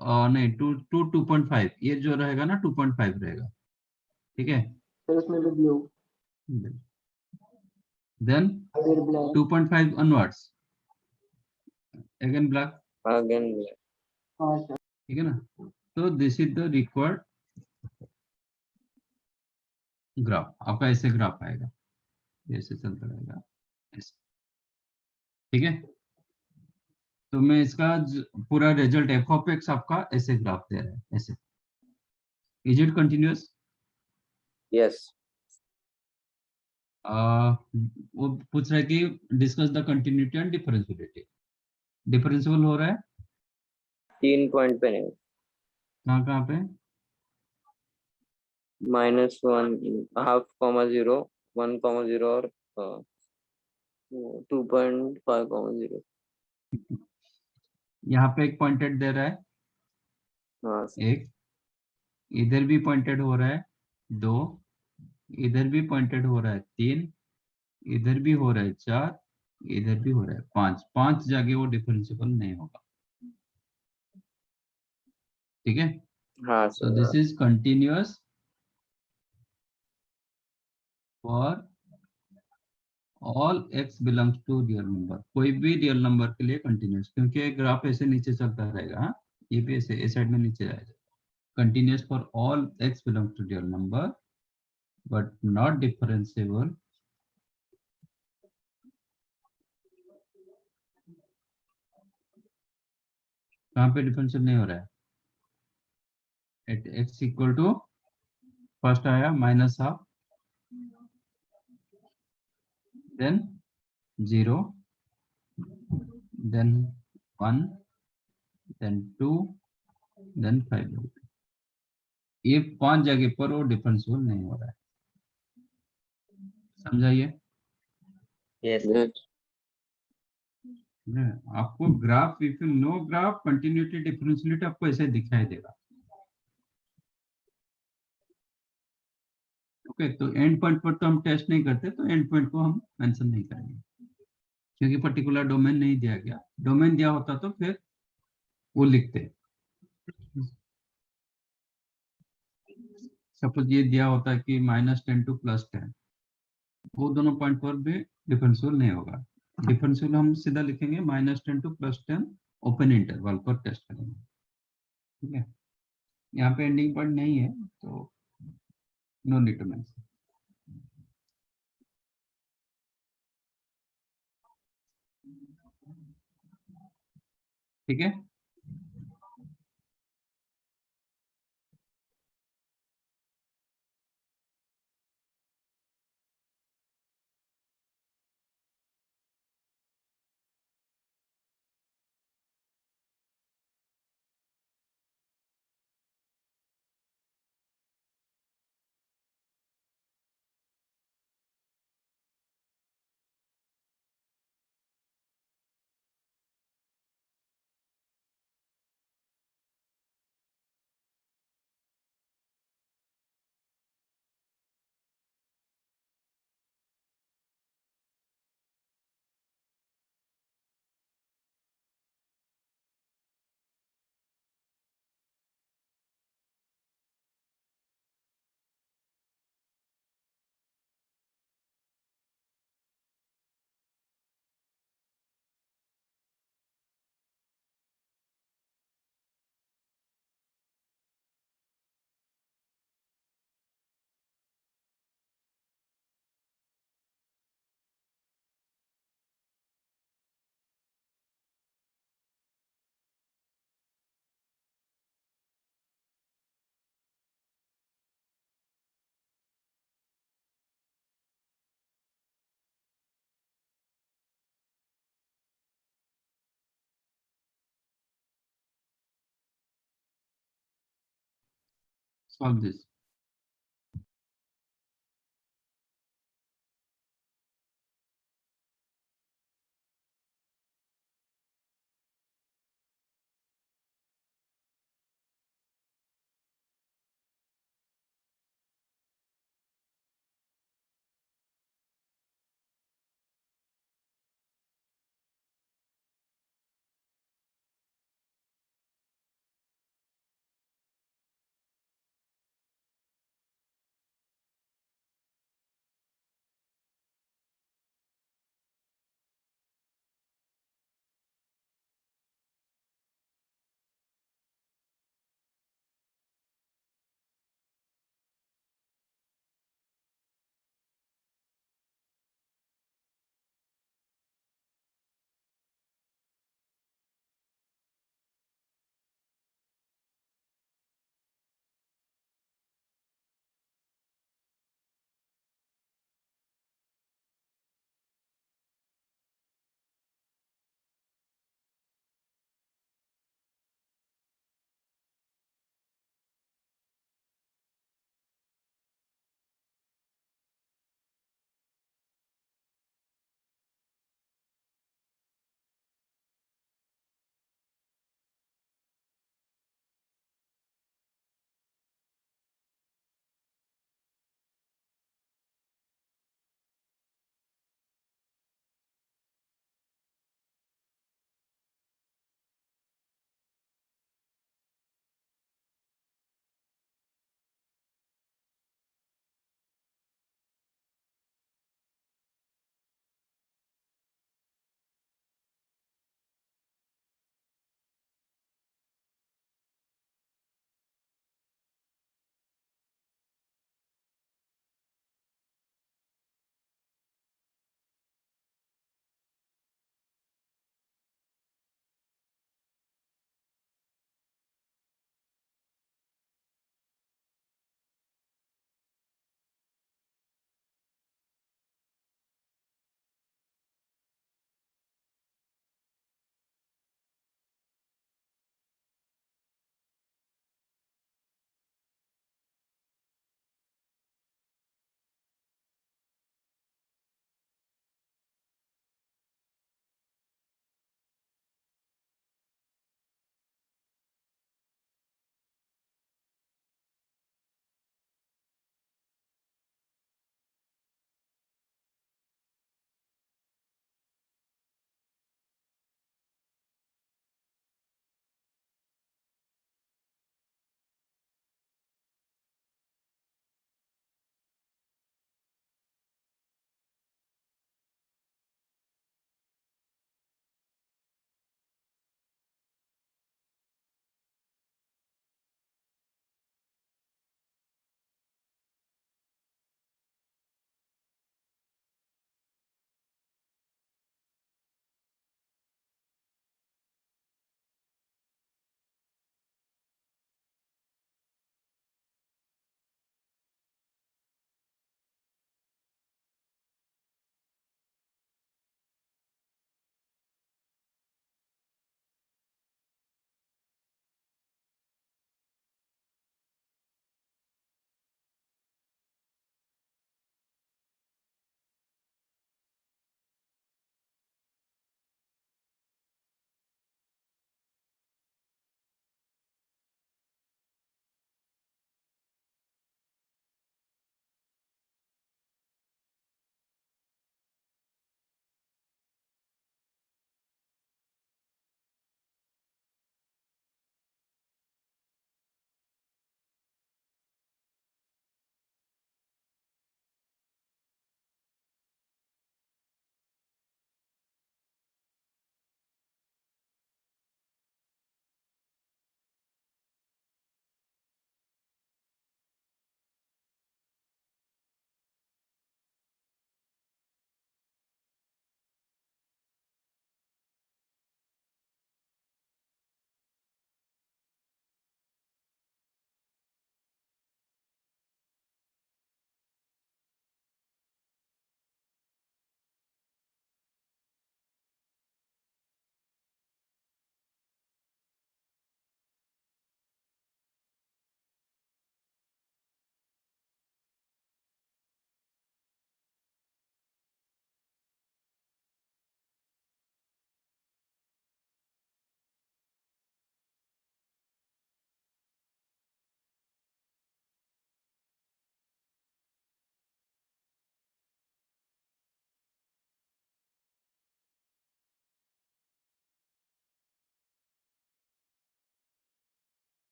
नहीं 2.5, ये जो रहेगा ना 2.5 रहेगा, ठीक है। सर उसमें भी ब्लू देन फिर black 2.5 onwards again black, again, हाँ सर ठीक है ना। तो this is the required graph, आपका ऐसे ग्राफ आएगा, ऐसे चलता रहेगा ऐसे, ठीक है। तो मैं इसका पूरा रिजल्ट एफ ऑफ एक्स आपका ऐसे ग्राफ दे रहा है, ऐसे, इज इट कंटिन्यूअस, यस, वो पूछ रहा है कि discuss the continuity and differentiability, differential हो रहा है 3 पॉइंट पे नहीं, कहाँ कहाँ पे, -1 हाफ कॉमा 0, 1,0 और 2.5,0, यहाँ पे एक पॉइंटेड दे रहा है, हाँ सर, एक इधर भी पॉइंटेड हो रहा है 2, इधर भी पॉइंटेड हो रहा है 3, इधर भी हो रहा है 4, इधर भी हो रहा है 5, 5 जगह वो डिफरेंशिएबल नहीं होगा, ठीक है। हाँ so this sir, is continuous for all x belongs to real number, कोई भी रियल नंबर के लिए कंटिन्यूअस, क्योंकि ग्राफ ऐसे नीचे चलता रहेगा, हाँ? ये भी ऐसे इस साइड में नीचे जाएगा, continuous for all x belongs to real number but not differentiable कहाँ पे डिफरेंशियल नहीं हो रहा है? At x equal to first आया minus half, then 0, then 1, then 2, then 5। ये 5 जगह पर वो डिफरेंशियल नहीं हो रहा है, समझाइए। Yes. Yes. आपको graph, if you know graph continuity differentiability आपको ऐसे दिखाई देगा। ओके, तो एंड पॉइंट पर तो हम टेस्ट नहीं करते, तो एंड पॉइंट को हम मेंशन नहीं करेंगे क्योंकि पर्टिकुलर डोमेन नहीं दिया गया। डोमेन दिया होता तो फिर वो लिखते। सपोज ये दिया होता कि -10 टू +10, वो दोनों पॉइंट पर भी डिफरेंशियल नहीं होगा। डिफरेंशियल हम सीधा लिखेंगे -10 टू +10 ओपन इंटरवल पर टेस्ट करेंगे। ठीक है, यहाँ पे एंडिंग पॉइंट नहीं है तो नो नीड टू मेंशन। ठीक है। Solve this.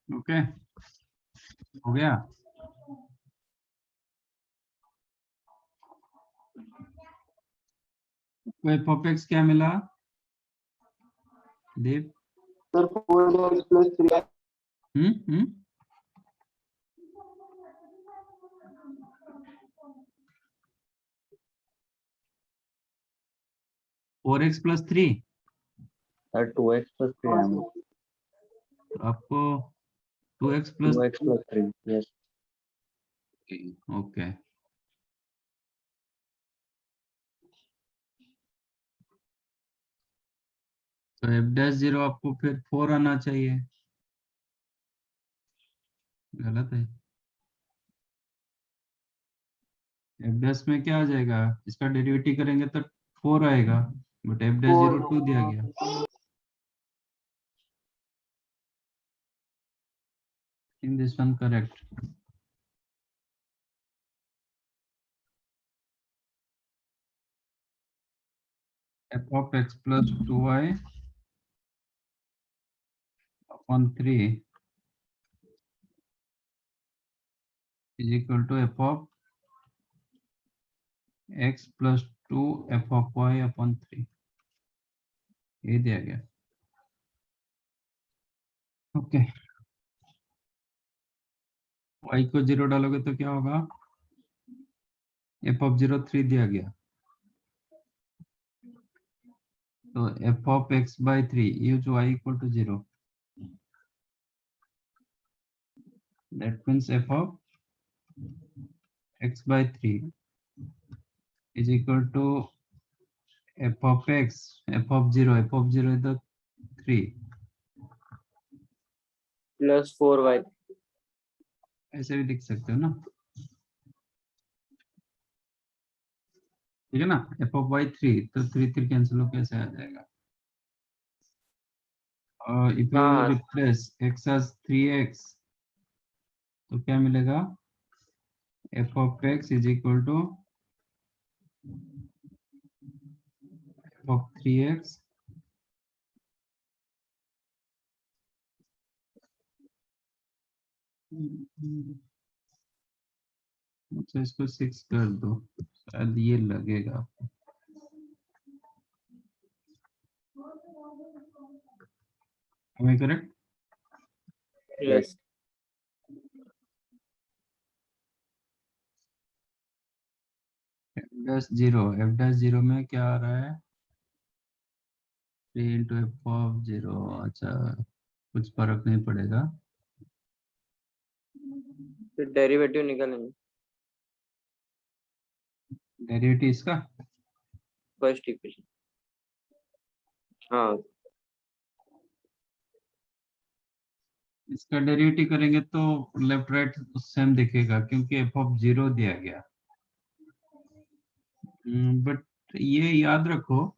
ओके, हो गया। तो एफ ऑफ एक्स क्या मिला दीप? Sir 4x plus 3x hmm, 4x plus 3 Sir, 2x plus 3. I mean, आपको 2x plus 2x plus 3. Yes. Okay. तो एफ डैश जीरो आपको फिर 4 आना चाहिए, गलत है। एफ डैश में क्या आ जाएगा, इसका डेरिवेटिव करेंगे तो 4 आएगा, बट एफ डैश 4 जीरो 2 दिया गया। In this one correct. F of x plus 2y upon 3 is equal to f of x plus 2 f of y upon 3, ये दिया गया। ओके, y को 0 डालोगे तो क्या होगा, f of 0 3 दिया गया, तो f of x by 3 use y equal to 0, that means f of x by 3 is equal to f of x, f of 0 is the 3, plus 4y। ऐसे भी लिख सकते हो ना, ठीक है ना। f of y 3, तो 3 3 कैंसिल होकर ऐसे आ जाएगा। if you हाँ replace x as 3x, तो क्या मिलेगा, f of x is equal to f of 3x अच्छा, इसको 6 कर दो, शायद ये लगेगा। Am I correct? Yes. f dash 0 में क्या आ रहा है, 3 into f of 0। अच्छा, कुछ फर्क नहीं पड़ेगा। फिर डेरिवेटिव निकालेंगे डेरिवेटिव इसका फर्स्ट इक्वेशन। हाँ इसका डेरिवेटिव करेंगे तो लेफ्ट राइट सेम दिखेगा, क्योंकि f of 0 दिया गया। बट ये याद रखो,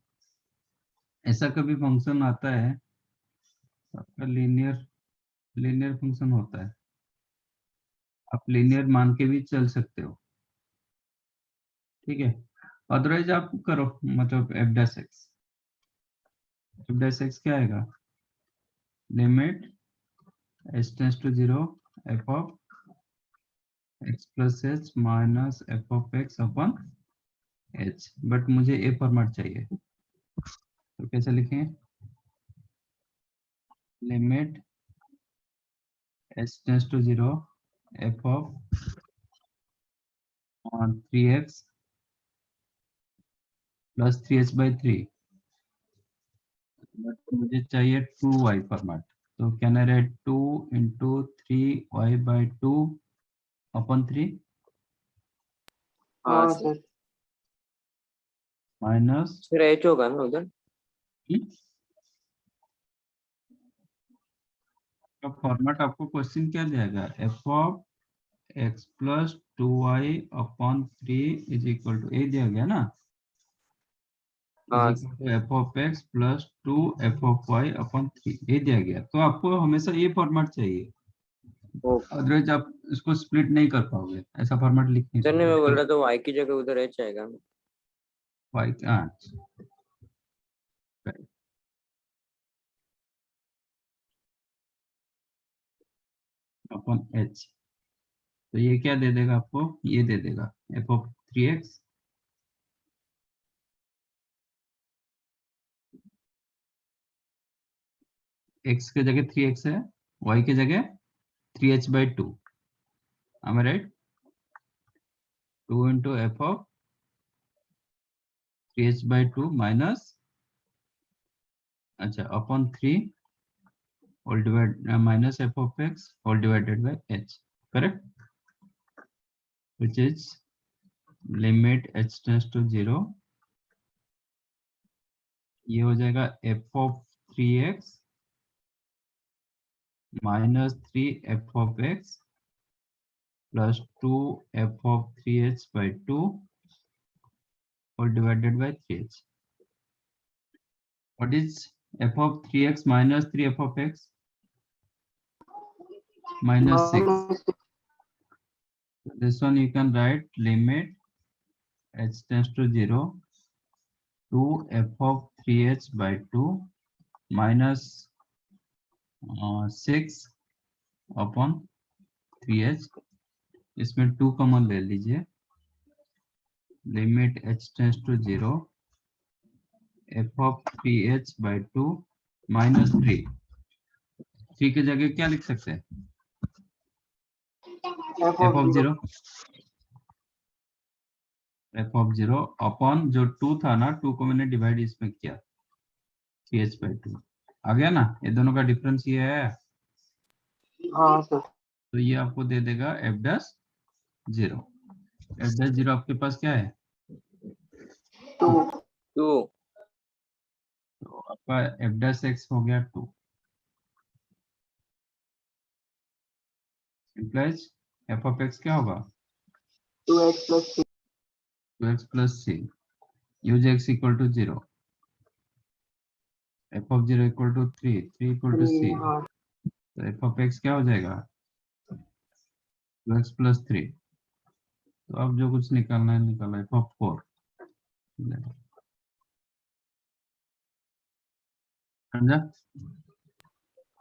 ऐसा कभी फंक्शन आता है, आपका लीनियर फंक्शन होता है, आप लीनियर मान के भी चल सकते हो, ठीक है। अदरवाइज आप करो, मतलब एफ डैश एक्स क्या आएगा, limit h tends to 0 f of x plus h minus f of x upon h, but मुझे ए फॉर्मेट चाहिए, तो कैसे लिखें, limit h tends to 0 f of 3x plus 3h by 3, but मुझे चाहिए 2y format, तो can I write 2 into 3y by 2 upon 3 हाँ हाँ सर। सर माइनस फिर एच होगा ना उधर। का फॉर्मेट आपको क्वेश्चन क्या देगा, f of x plus 2y upon 3 is equal to uh दिया गया ना, इज हाँ equal to F of x plus 2 f of y upon 3 ये दिया गया, तो आपको हमेशा ये फॉर्मेट चाहिए, ओके। अदरवाइज आप इसको स्प्लिट नहीं कर पाओगे, ऐसा फॉर्मेट लिख नहीं सर ने मैं बोल पाओगे। रहा था वाई की जगह उधर एच आएगा। वाई, हाँ। Upon H. तो ये क्या दे देगा आपको, ये दे देगा एफ ऑफ 3x x के जगह 3x है, y के जगह 3h/2, am I right? 2 into f of 3h/2 minus, अच्छा, upon 3 whole divided minus f of x whole divided by h, correct? Which is limit h tends to 0, ये हो जाएगा f of 3x minus 3f of x plus 2f of 3h/2 whole divided by 3h. What is f of 3x minus 3f of x? Minus 6. minus This one you can write limit h tends to 0 to f of 3h/2 minus 6 upon 3h. इसमें 2 common ले लीजिए, limit h tends to 0 f of 3h/2 minus 3 की जगह क्या लिख सकते हैं, f f of 0 upon जो 2 था ना, 2 को मैंने डिवाइड इसमें किया 3h/2, आ गया ना, ये दोनों का डिफरेंस ये है, हाँ सर तो ये आपको दे देगा f'0। f'0 आपके पास क्या है, 2 2 तो आपका f'(x) हो गया 2, इम्प्लाइज f of x क्या होगा, 2x plus 3 2x plus c, use x equal to 0, f of 0 equal to 3, 3 equal to c, हाँ तो f of x क्या हो जाएगा, 2x plus 3, तो अब जो कुछ निकालना है निकाला, f of 4, समझा?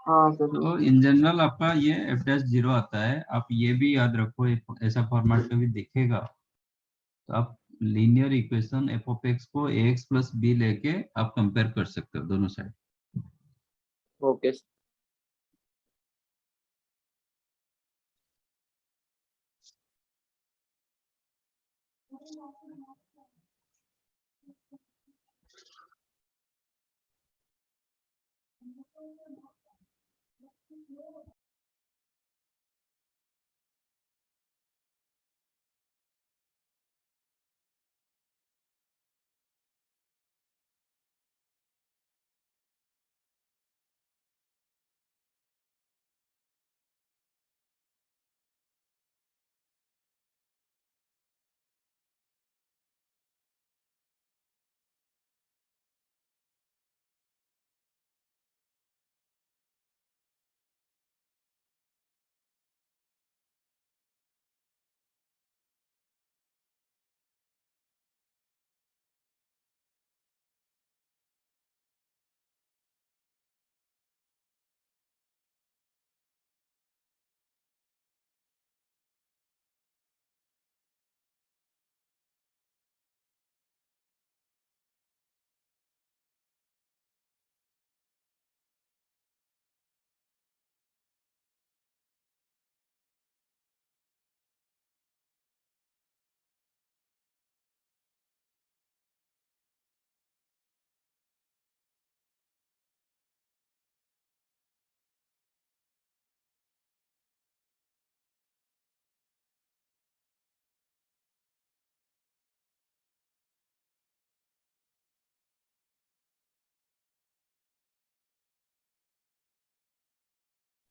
हाँ सर तो इन जनरल आपका ये f'0 आता है, आप ये भी याद रखो, ऐसा फॉर्मेट कभी दिखेगा तो आप linear equation f of x को ax plus b लेके आप कंपेयर कर सकते हो दोनों साइड। ओके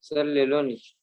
सर ले लो नीचे।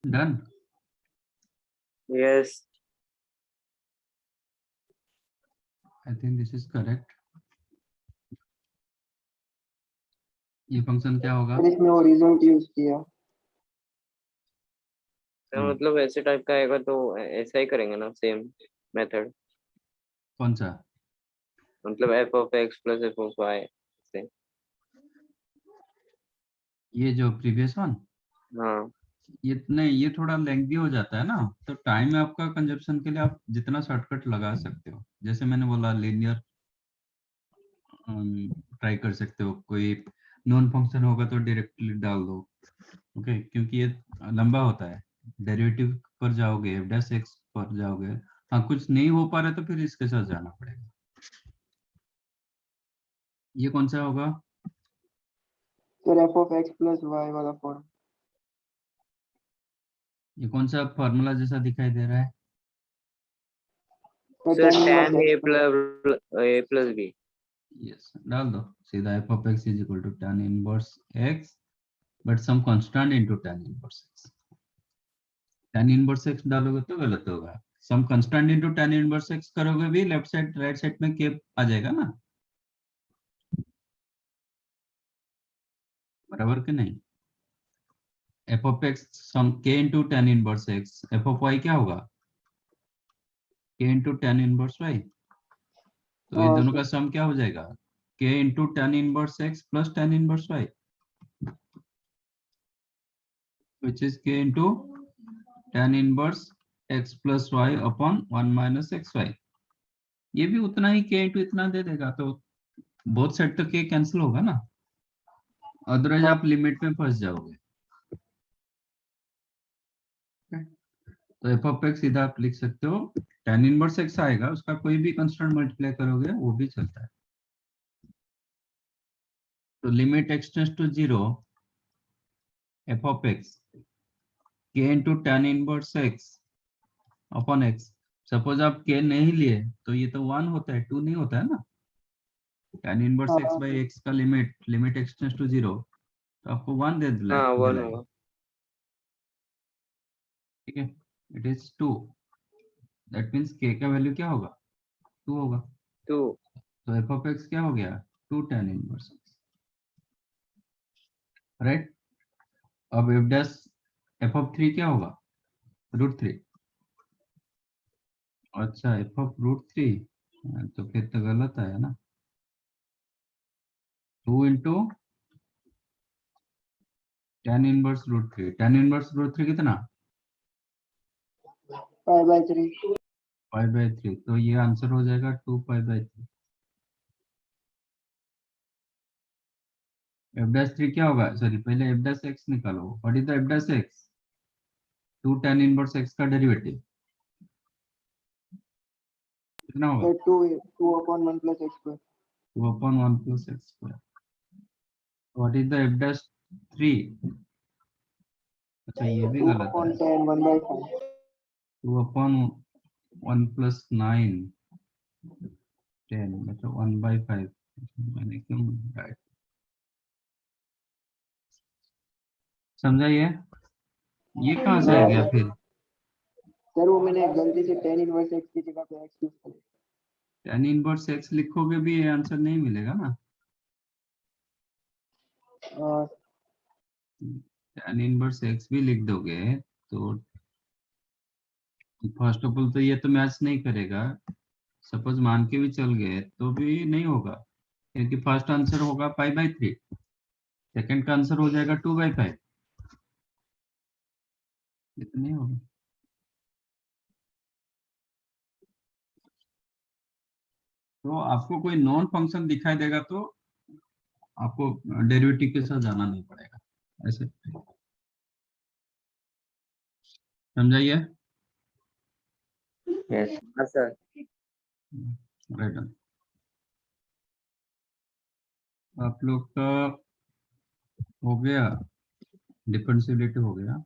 Done. yes. I think this is correct. ये फंक्शन क्या होगा? और इसमें वो रिजल्ट यूज किया। तो मतलब ऐसे टाइप का आएगा तो ऐसा ही करेंगे ना, सेम मेथड। कौन सा? मतलब f of x plus F of y से। ये जो प्रीवियस वन, हाँ ये नहीं, ये थोड़ा लेंथी हो जाता है ना, तो टाइम है आपका कंजप्शन के लिए आप जितना शॉर्टकट लगा सकते हो, जैसे मैंने बोला लीनियर ट्राई कर सकते हो, कोई नॉन फंक्शन होगा तो डायरेक्टली डाल दो। ओके, क्योंकि ये लंबा होता है, डेरिवेटिव पर जाओगे, एफ डैश एक्स पर जाओगे, हाँ कुछ नहीं हो पा रहा तो फिर इसके साथ जाना पड़ेगा। ये कौन सा होगा? Sir f of x plus y वाला फॉर्म। ये कौन सा फॉर्मूला जैसा दिखाई दे रहा है? तो sir, tan tan inverse a x पर। Plus b. यस, डाल दो सीधा, f of x is equal to tan inverse x but some constant into tan inverse x. tan inverse x डालोगे तो गलत होगा, some constant into tan inverse x करोगे भी लेफ्ट साइड राइट साइड में के आ जाएगा ना, बराबर कि नहीं? F of x some k into tan inverse x, f of y क्या होगा? के इनटू tan इनवर्स वाई, तो ये हाँ दोनों सर। का सम क्या हो जाएगा? K into tan inverse x plus tan inverse y, which is k into tan inverse x plus y upon 1 minus xy। ये भी उतना ही k into इतना दे देगा, तो बोथ साइड तो k कैंसिल होगा ना, अदरवाइज हाँ आप लिमिट में फंस जाओगे। तो एफ ऑफ एक्स सीधा आप लिख सकते हो, tan इनवर्स x आएगा, उसका कोई भी कांस्टेंट मल्टीप्लाई करोगे वो भी चलता है। तो limit x tends to 0, f of x k into tan inverse x upon x। Suppose आप k नहीं लिए तो ये तो 1 होता है, 2 नहीं होता है ना। tan इनवर्स x हाँ बाई x का लिमिट x टेंड्स टू 0, तो आपको 1 दे हाँ, वन दिलाएगा। होगा। ठीक है, it is 2, that means k का वैल्यू क्या होगा? 2 होगा। टू। तो एफ ऑफ एक्स क्या हो गया? 2 tan इनवर्स x, राइट। अब एफ डैश एफ ऑफ 3 क्या होगा? √3। अच्छा, एफ ऑफ √3, तो फिर तो गलत आया ना। 2 into tan inverse √3, tan inverse √3 कितना? 5/3। 5/3, तो ये आंसर हो जाएगा 2 π/3। एफ डैश 3 क्या होगा? सॉरी, पहले एफ डैश एक्स निकालो, what is the F dash x? 2 tan inverse x का डेरिवेटिव कितना होगा? Sir 2 upon 1 plus x square. 2 upon 1 plus x square। What is the F dash 3? अच्छा, ये भी 2 गलत अपॉन है। 10 1/5। 2 upon 1 plus 9 10, मतलब 1/5। मैंने क्यों राइट समझा? ये कहाँ से आ हाँ गया सर। फिर? सर वो मैंने गलती से tan इनवर्स एक्स की जगह पे एक्स यूज कर दिया। tan इनवर्स x लिखोगे भी ये आंसर नहीं मिलेगा ना। tan इनवर्स x भी लिख दोगे तो फर्स्ट ऑफ ऑल तो ये तो मैच नहीं करेगा, सपोज मान के भी चल गए तो भी नहीं होगा, क्योंकि फर्स्ट आंसर होगा π/3, सेकंड का आंसर हो जाएगा 2/5, ये तो नहीं होगा। तो आपको कोई नॉन फंक्शन दिखाई देगा तो आपको डेरिवेटिव के साथ जाना नहीं पड़ेगा, ऐसे समझाइए। Yes. हाँ सर। राइट, आप लोग का हो गया, डिफरेंशियबिलिटी हो गया,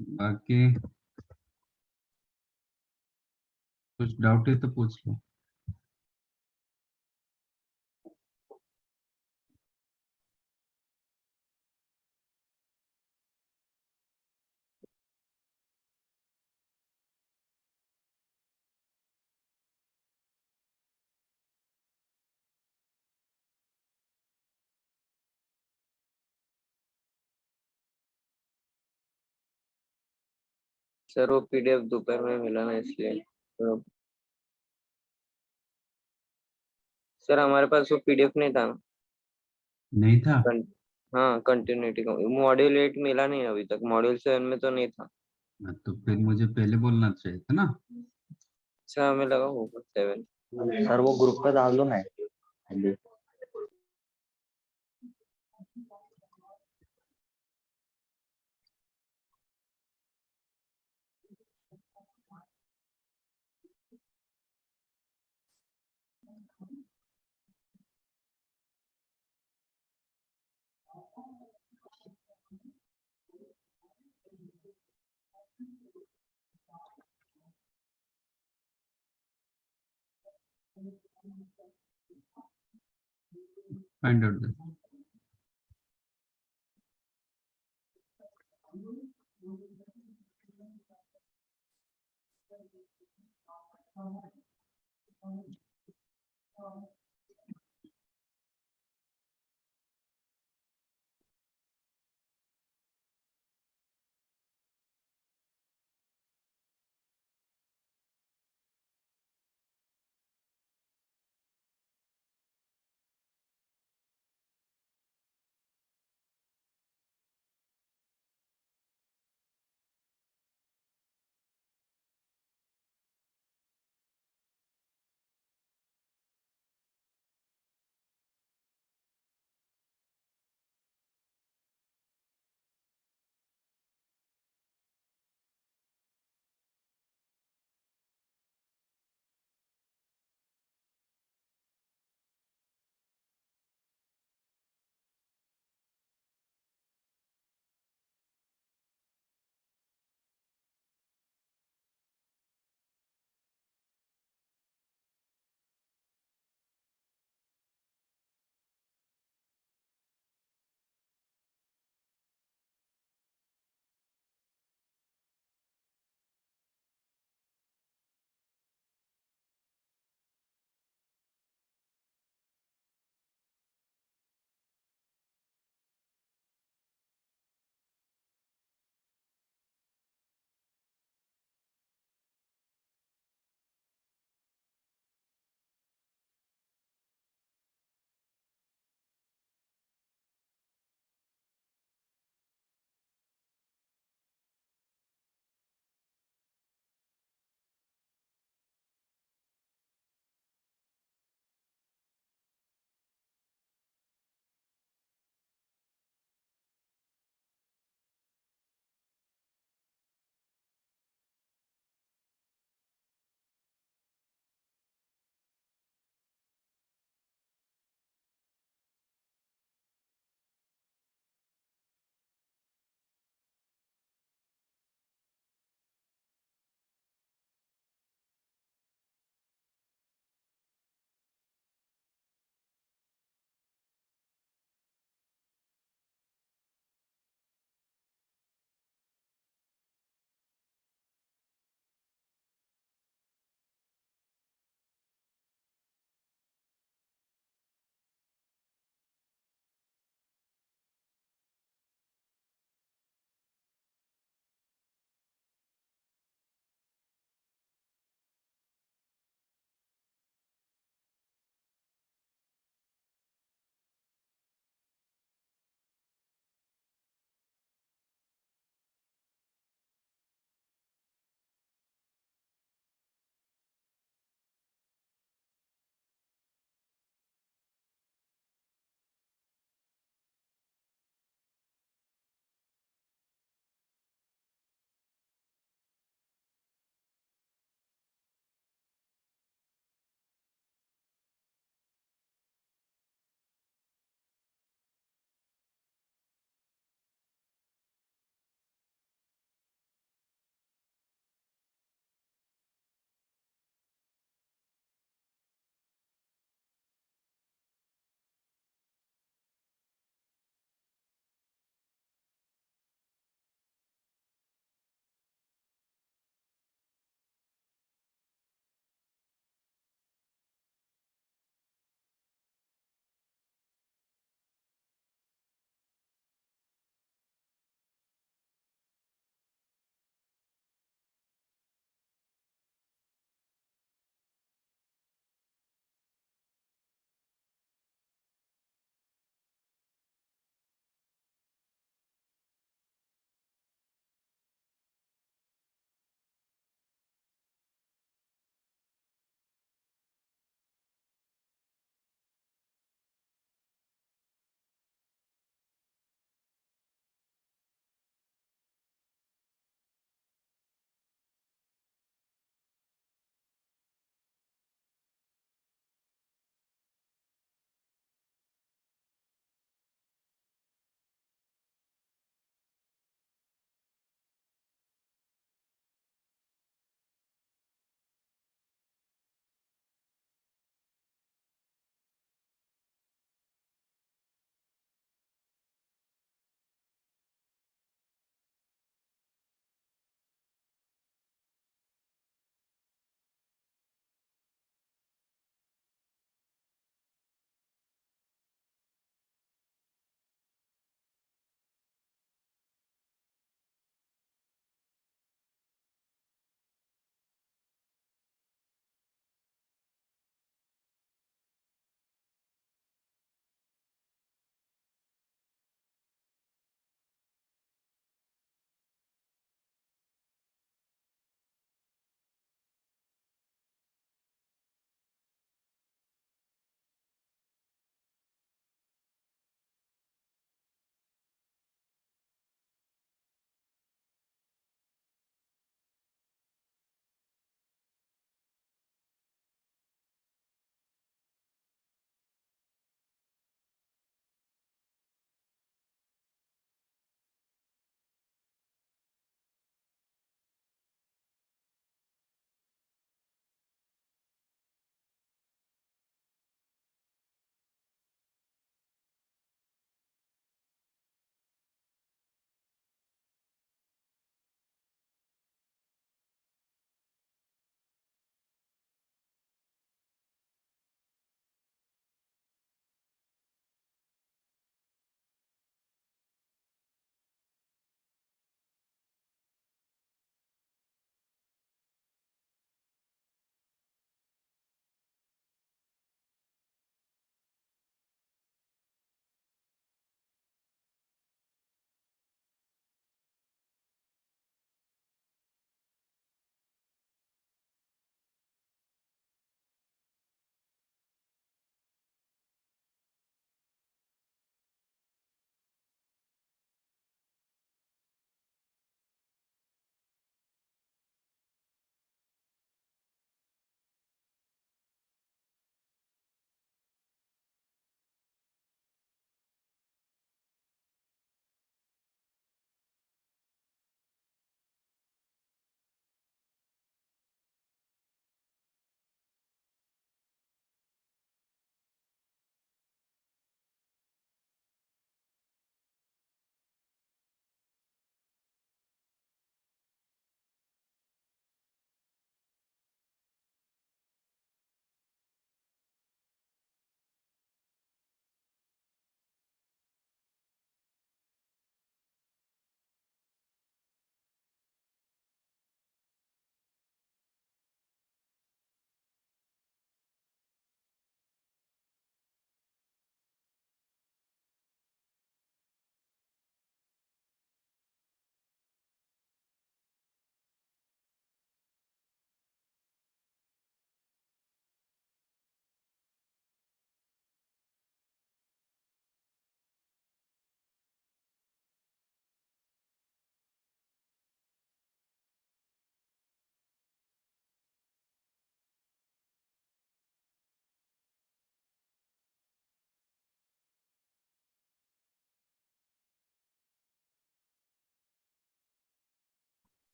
बाकी कुछ डाउट है तो पूछ लो। सर वो पीडीएफ दोपहर में मिला ना इसलिए तो, सर हमारे पास वो पीडीएफ नहीं था। नहीं था? हाँ कंटिन्यूटी का मॉड्यूल 8 मिला नहीं अभी तक, मॉड्यूल 7 में तो नहीं था। तो फिर मुझे पहले बोलना चाहिए था ना। अच्छा हमें लगा होगा 7। सर वो ग्रुप पे डाल दो ना। फाइंड आउट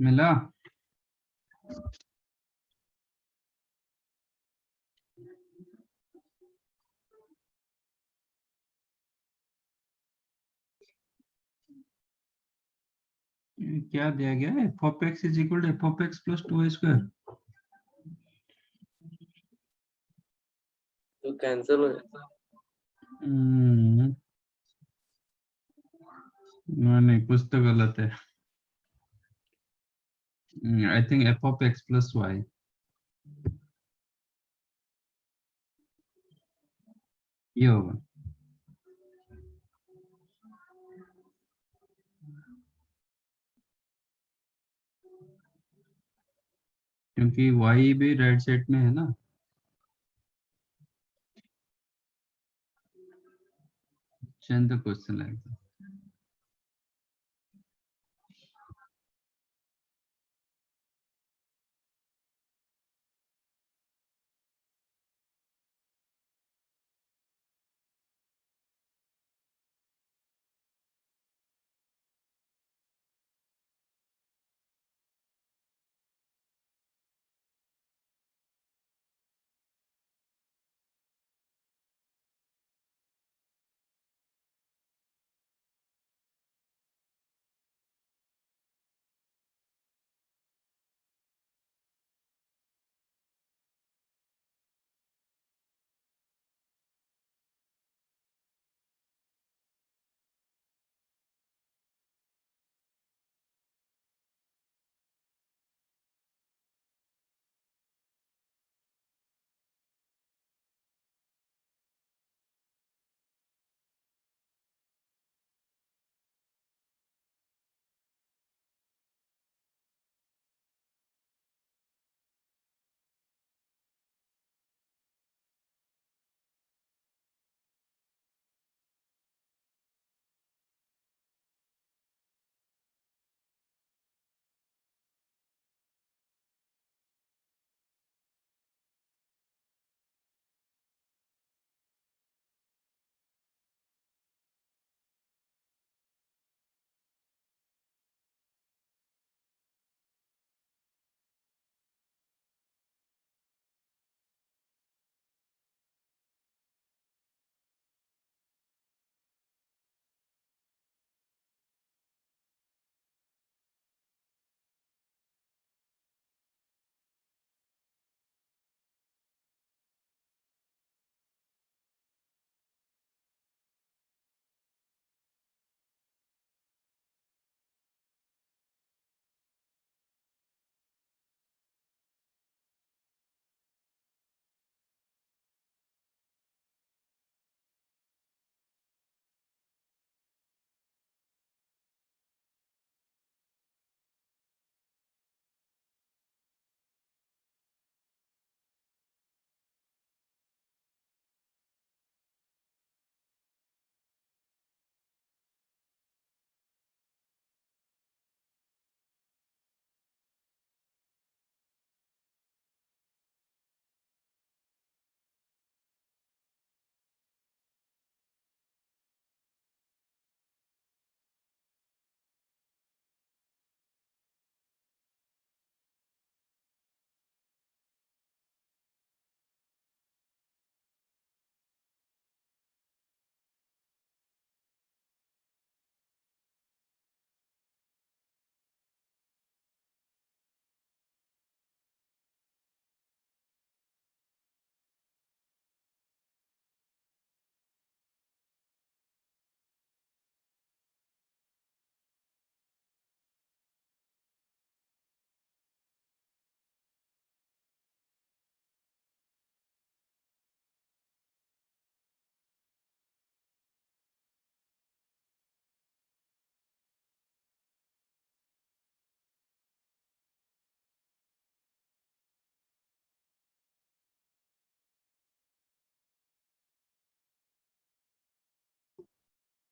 मिला? ये क्या दिया गया है? F of x is equal to F of x plus 2a²। तो कैंसिल हो जाता। नहीं, कुछ तो गलत है। I think f of x plus y. ये होगा। क्योंकि y भी राइट साइड में है ना। चंद क्वेश्चन लाएगा।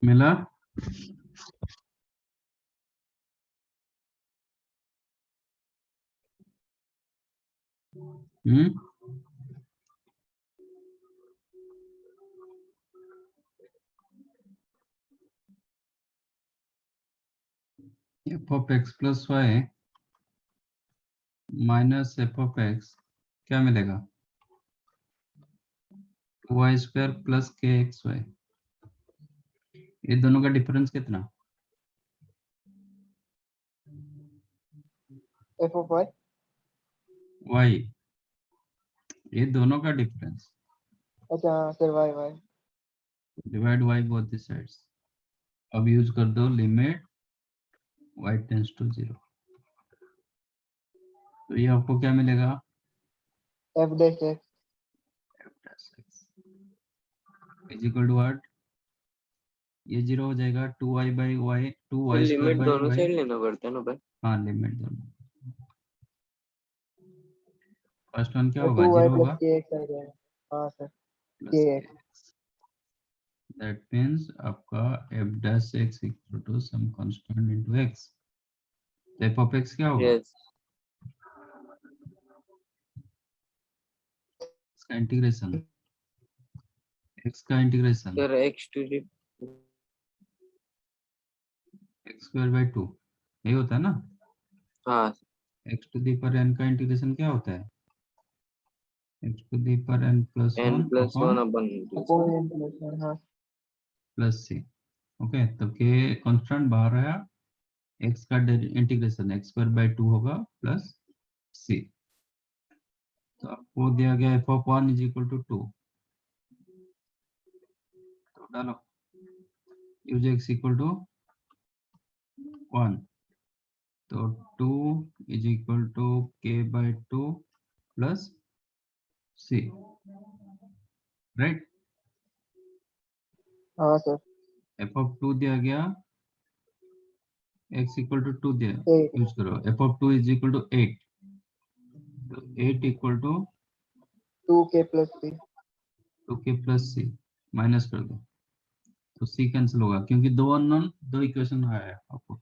मिला? हम्म। F of x plus y minus f of x क्या मिलेगा? 2y² plus kxy। ये दोनों का डिफरेंस कितना? F of y y। ये दोनों का डिफरेंस अच्छा हाँ sir y y divide y both the sides. अब यूज कर दो लिमिट y टेंड्स टू 0। तो ये आपको क्या मिलेगा? F dash x is equal to what? ये 0 हो जाएगा 2y by y 2y² limit by दोनों वाई। साइड लेना पड़ता है ना भाई। हाँ लिमिट दोनों। फर्स्ट वन क्या होगा? 2y 0 प्लस होगा के एक्स आ जाएगा हाँ sir plus kx that means आपका f dash x equal to some constant into x। f of x क्या होगा? यस इसका इंटीग्रेशन x का integration sir x to the x² by 2 यही होता है ना? हाँ x टू दी पर n का इंटीग्रेशन क्या होता है? x टू दी पर n plus n 1 plus upon 1 अपन अपॉन एन प्लस वन हाँ प्लस c। ओके तो k कांस्टेंट बाहर आया, x का इंटीग्रेशन x² बाई 2 होगा प्लस c। तो आपको दिया गया f of 1 is equal to 2। तो डालो यूज x इक्वल टू 1। तो 2 is equal to k by 2 plus c, right? हाँ सर f ऑफ 2 दिया गया, x इक्वल टू 2 दिया, एक यूज करो f of 2 is equal to 8। तो 8 equal to 2k plus c 2k plus c minus कर दो तो c कैंसिल होगा क्योंकि दो अननोन दो इक्वेशन आया है आपको।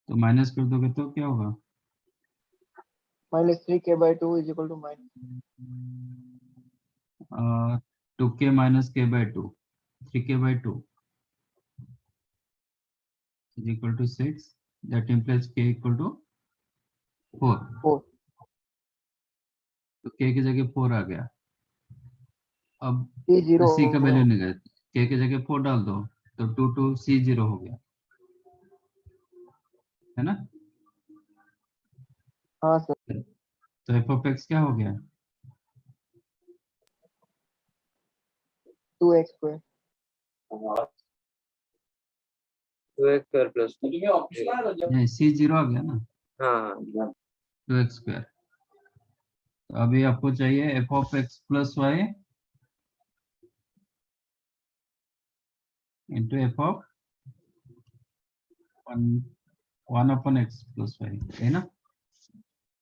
तो माइनस कर दोगे तो क्या होगा? Minus 3k by 2 is equal to minus 2k minus k by 2 3k by 2 is equal to 6 that implies k equal to 4। 4 तो k की जगह 4 आ गया। अब सी जीरो c का वैल्यू नहीं गया, k की जगह 4 डाल दो तो 2 2 c 0 हो गया, है ना? हाँ सर तो f ऑफ x क्या हो गया? 2x square 2x square plus नहीं c 0 आ गया ना, हाँ 2x स्क्वायर। तो अभी आपको चाहिए f of x plus y into f of 1 upon x plus y, है ना?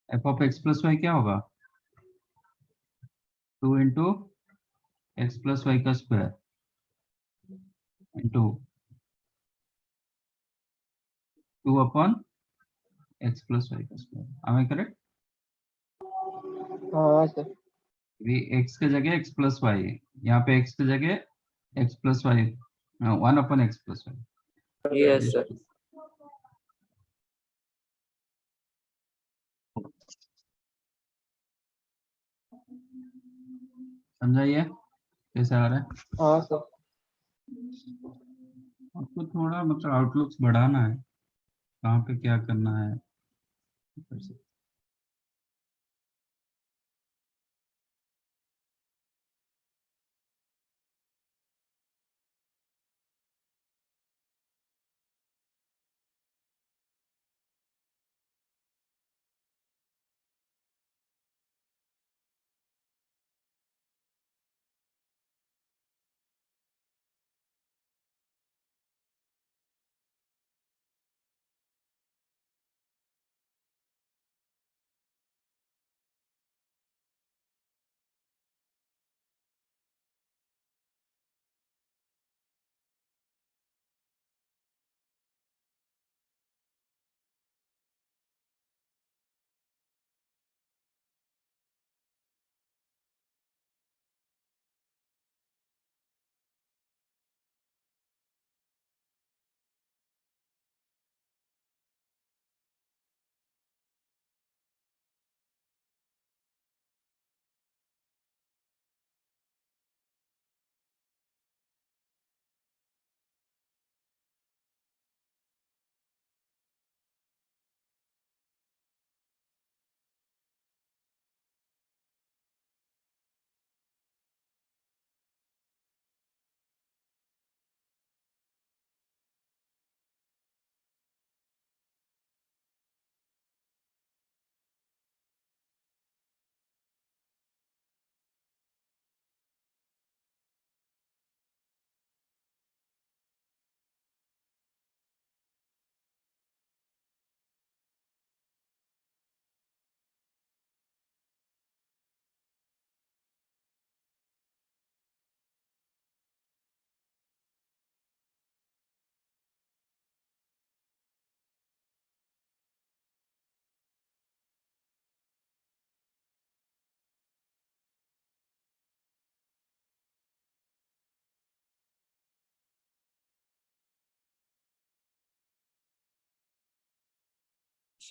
f of x plus y क्या होगा? 2 इंटू एक्स प्लस वाई का square into 2 upon x plus y का स्क्वायर। am I correct? हाँ sir अभी x के जगह x प्लस वाई है, यहाँ पे x की जगह x plus y 1 upon x plus y. Yes sir समझाइए कैसे आ रहा है? हाँ सर आपको थोड़ा मतलब आउटलुक्स बढ़ाना है, कहाँ पे क्या करना है।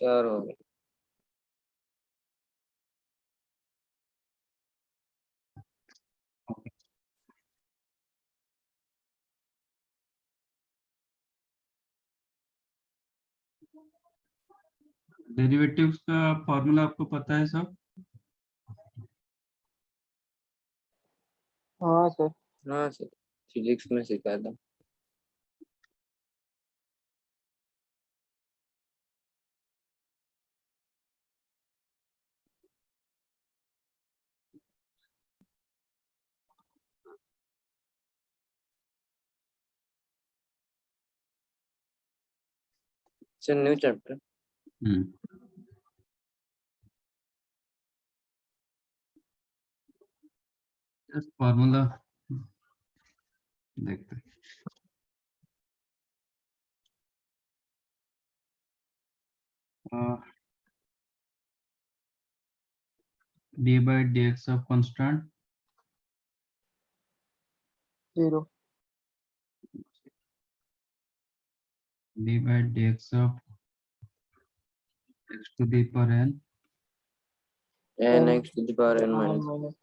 4 हो गए। डेरिवेटिव्स का फॉर्मूला आपको पता है सब? हाँ सर। हाँ सर, फिजिक्स में सिखाया था। Sir new chapter. फॉर्मूला देखते हैं। D by d x of constant 0 d by d x of x to the power n n x to the power n minus minus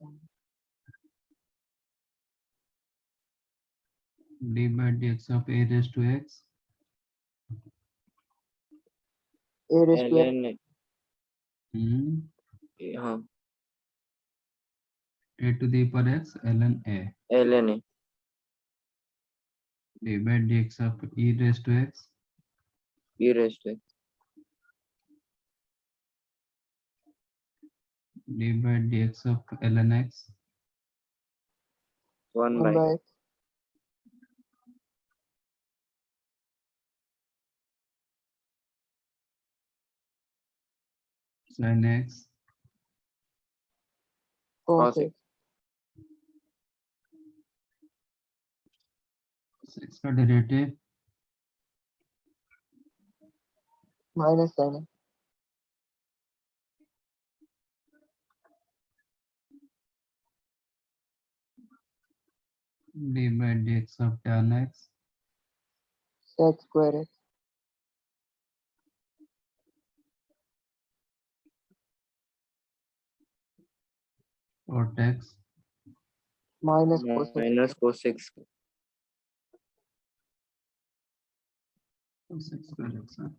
d by d x of a raise to x a raised to l x n. हाँ, a to the power x l n a l n a d by d x of e raise to x e raised है d by d x of l n x 1 1 by by x sin x cos cos x x का derivative minus sin x d by d x of tan x sec square x cot x minus cos x minus cos x cos x square x हाँ।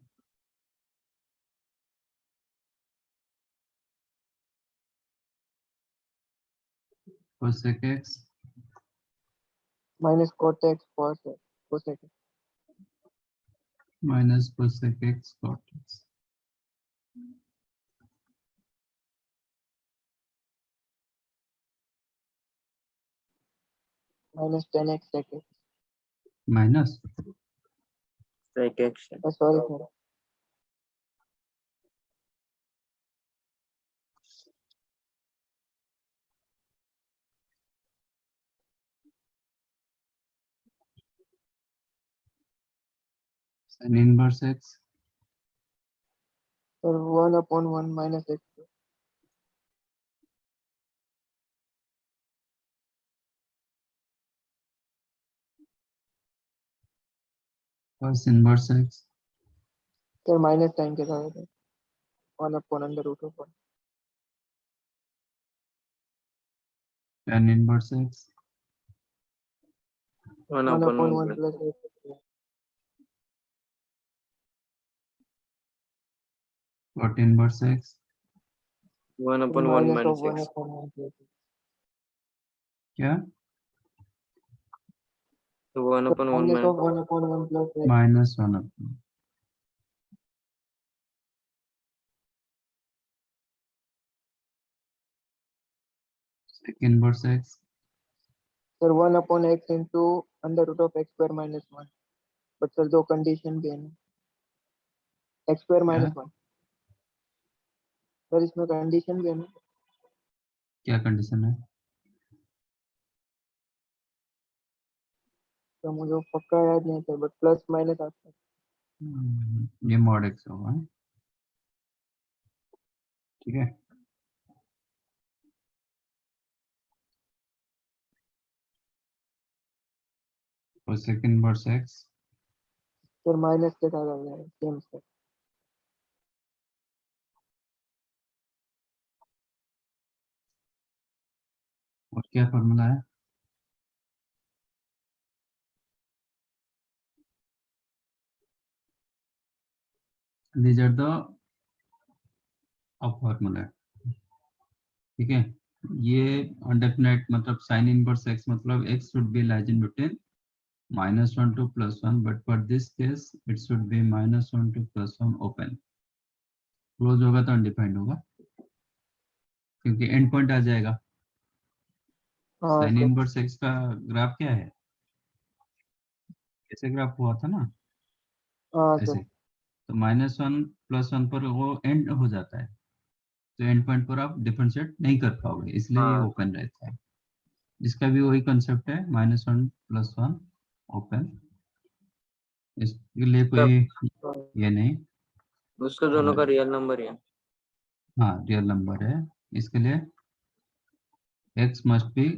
cosec x minus cot x cos x minus cosec x cot x minus 10x sec x minus sec x sorry sir sin inverse x sir 1/1 minus x cos inverse x sir minus sin के साथ होता है 1/√ (1/(1) tan inverse x 1/(1) plus x cot inverse x 1/1 minus minus of x 1/1 plus x क्या तो 1/1 minus minus of 1/1 plus x minus 1 upon sec inverse x sir 1/x into √ of x square minus 1 but sir दो condition भी है ना x square minus 1 sir इसमें condition भी है ना क्या कंडीशन है तो मुझे पक्का याद नहीं सर बट प्लस माइनस आता है ये mod x होगा ठीक है cosec inverse x sir minus के साथ आ जाएगा सेम सर और क्या फॉर्मूला है? These are the फॉर्मूला, ठीक है। ये अनडेफिनेट मतलब साइन इनवर्स x मतलब x should be lies in between -1 to +1, but for this case it should be -1 to +1 open. Close होगा तो अनडिफाइंड होगा क्योंकि एंड पॉइंट आ जाएगा। हाँ साइन सर। इनवर्स x का ग्राफ क्या है? ऐसे ग्राफ हुआ था ना, हाँ ऐसे। सर। तो -1 +1 पर वो एंड हो जाता है, तो एंड पॉइंट पर आप डिफरेंशिएट नहीं कर पाओगे, इसलिए ये हाँ ओपन रहता है। इसका भी वही कंसेप्ट है, -1 +1 ओपन। इसके लिए उसका कोई ये नहीं। उसका दोनों का रियल नंबर है। हाँ रियल नंबर है। इसके लिए x must be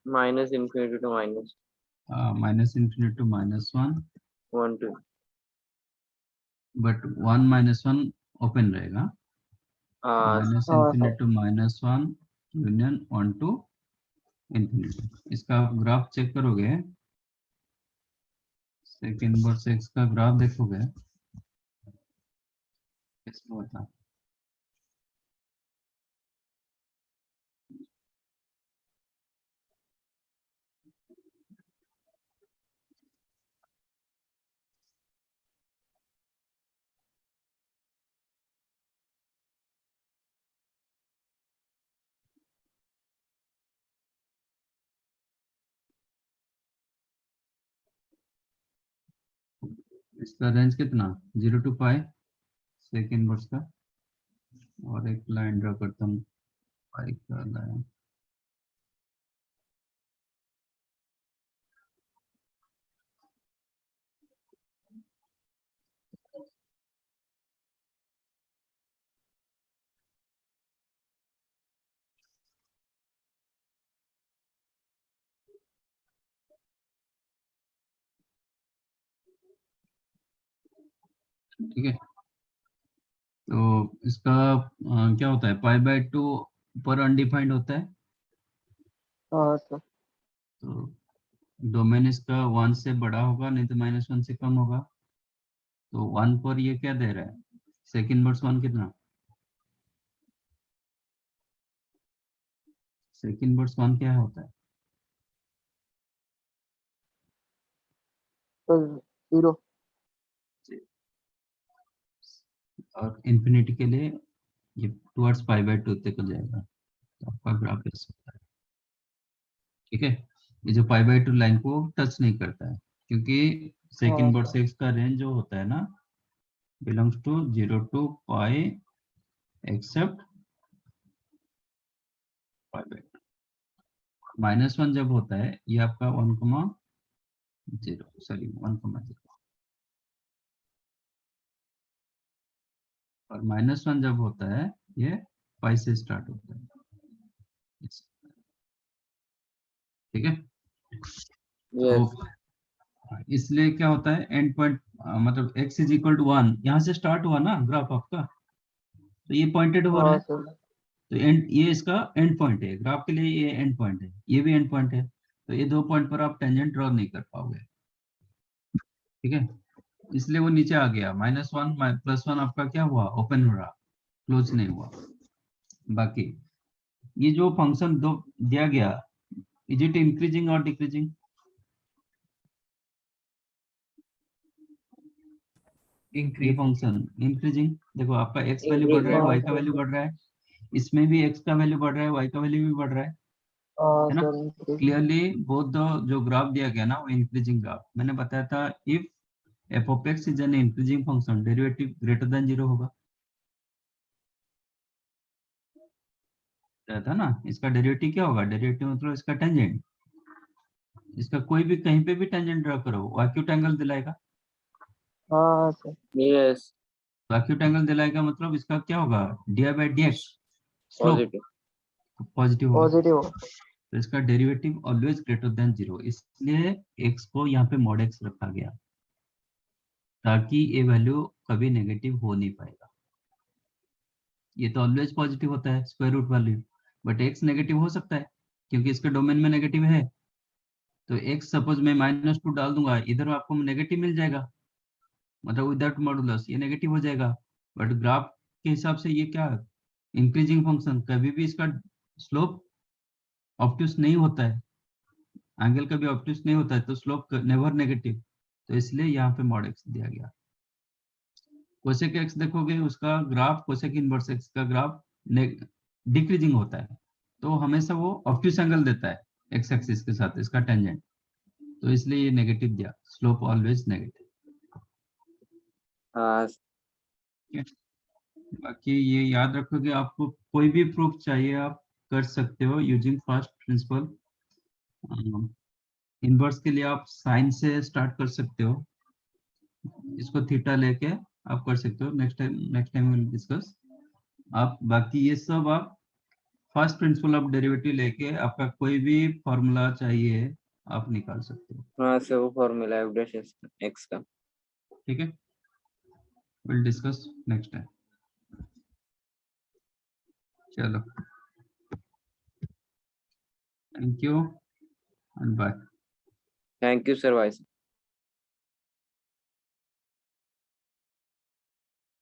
-∞ to -∞ to -1, -1 to but 1 - 1 open रहेगा। हाँ हाँ -∞ सर। to -1 union 1 to ∞। इसका आप ग्राफ चेक करोगे, सेकंड इनवर्स x का ग्राफ देखोगे कैसे होता। इसका रेंज कितना, 0 to पाई सेकंड इनवर्स का। और एक लाइन ड्रा करता हूँ पाई का लाइन। ठीक है, तो इसका क्या होता है, π/2 पर अनडिफाइंड होता है। हाँ सर। तो डोमेन इसका 1 से बड़ा होगा, नहीं तो -1 से कम होगा। तो 1 पर ये क्या दे रहा है, सेकंड इनवर्स 1 कितना, सेकंड इनवर्स 1 क्या होता है? सर 0। और इंफिनिटी के लिए ये टुवर्ड्स π/2 तक हो जाएगा। तो आपका ग्राफ ऐसा होता है, ठीक है। ये जो π/2 लाइन को टच नहीं करता है, क्योंकि सेकंड हाँ इनवर्स सर। x का रेंज जो होता है ना, belongs to 0 to pi except π/2। -1 जब होता है ये आपका 1,0, सॉरी 1,0, और -1 जब होता है ये पाई से स्टार्ट होता है, ठीक है। तो यस इसलिए क्या होता है, एंड पॉइंट मतलब x इज इक्वल टू 1 यहाँ से स्टार्ट हुआ ना ग्राफ आपका, तो ये पॉइंटेड हो रहा हाँ है। सर। तो एंड, ये इसका एंड पॉइंट है ग्राफ के लिए, ये एंड पॉइंट है, ये भी एंड पॉइंट है। तो ये 2 पॉइंट पर आप टेंजेंट ड्रॉ नहीं कर पाओगे, ठीक है। इसलिए वो नीचे आ गया, -1 +1 आपका क्या हुआ, ओपन हो रहा, क्लोज नहीं हुआ। बाकी ये जो फंक्शन दो दिया गया, इज इट इंक्रीजिंग और डिक्रीजिंग? ये फंक्शन इंक्रीजिंग, देखो आपका x वैल्यू बढ़ रहा है, हाँ y का सर। वैल्यू बढ़ रहा है, इसमें भी x का वैल्यू बढ़ रहा है, y का वैल्यू भी बढ़ रहा हाँ है ना। Sir. increase। Clearly both the जो ग्राफ दिया गया ना वो इंक्रीजिंग ग्राफ। मैंने बताया था if f of x is an increasing function, derivative greater than 0 होगा, था ना। इसका डेरिवेटिव क्या होगा, डेरिवेटिव मतलब इसका टेंजेंट, इसका कोई भी कहीं पे भी टेंजेंट ड्रा करो वो एक्यूट एंगल दिलाएगा। हाँ सर। यस तो एक्यूट एंगल दिलाएगा मतलब इसका क्या होगा, di/dx स्लोप पॉजिटिव पॉजिटिव होगा। पॉजिटिव। तो इसका डेरिवेटिव ऑलवेज ग्रेटर देन 0, इसलिए x को यहाँ पे mod x रखा गया ताकि ये वैल्यू कभी नेगेटिव हो नहीं पाएगा। ये तो ऑलवेज पॉजिटिव होता है square root value, but x negative हो सकता है क्योंकि इसके डोमेन में नेगेटिव है। तो x सपोज मैं -2 डाल दूंगा, इधर आपको नेगेटिव मिल जाएगा, मतलब विदाउट मॉडुलस ये नेगेटिव हो जाएगा। बट ग्राफ के हिसाब से ये क्या इंक्रीजिंग फंक्शन, कभी भी इसका स्लोप ऑब्ट्यूस नहीं होता है, एंगल कभी ऑब्ट्यूस नहीं होता है, तो स्लोप नेवर नेगेटिव, तो इसलिए यहाँ पे मॉड x दिया गया। कोसेक x देखोगे, उसका ग्राफ कोसेक इनवर्स x का ग्राफ डिक्रीजिंग होता है, तो हमेशा वो ऑब्ट्यूस एंगल देता है x एक्सिस के साथ इसका टेंजेंट, तो इसलिए ये नेगेटिव दिया, स्लोप ऑलवेज नेगेटिव। हाँ बाकी ये याद रखो कि आपको कोई भी प्रूफ चाहिए आप कर सकते हो यूजिंग फर्स्ट प्रिंसिपल। इनवर्स के लिए आप साइन से स्टार्ट कर सकते हो, इसको थीटा लेके आप कर सकते हो, नेक्स्ट टाइम विल डिस्कस। आप बाकी ये सब आप फर्स्ट प्रिंसिपल ऑफ डेरिवेटिव लेके आपका कोई भी फॉर्मूला चाहिए आप निकाल सकते हो, हाँ सर, वो फॉर्मूला एफ डैश एक्स का। ठीक है, विल डिस्कस नेक्स्ट टाइम। चलो, thank you and bye. Thank you sir, bye.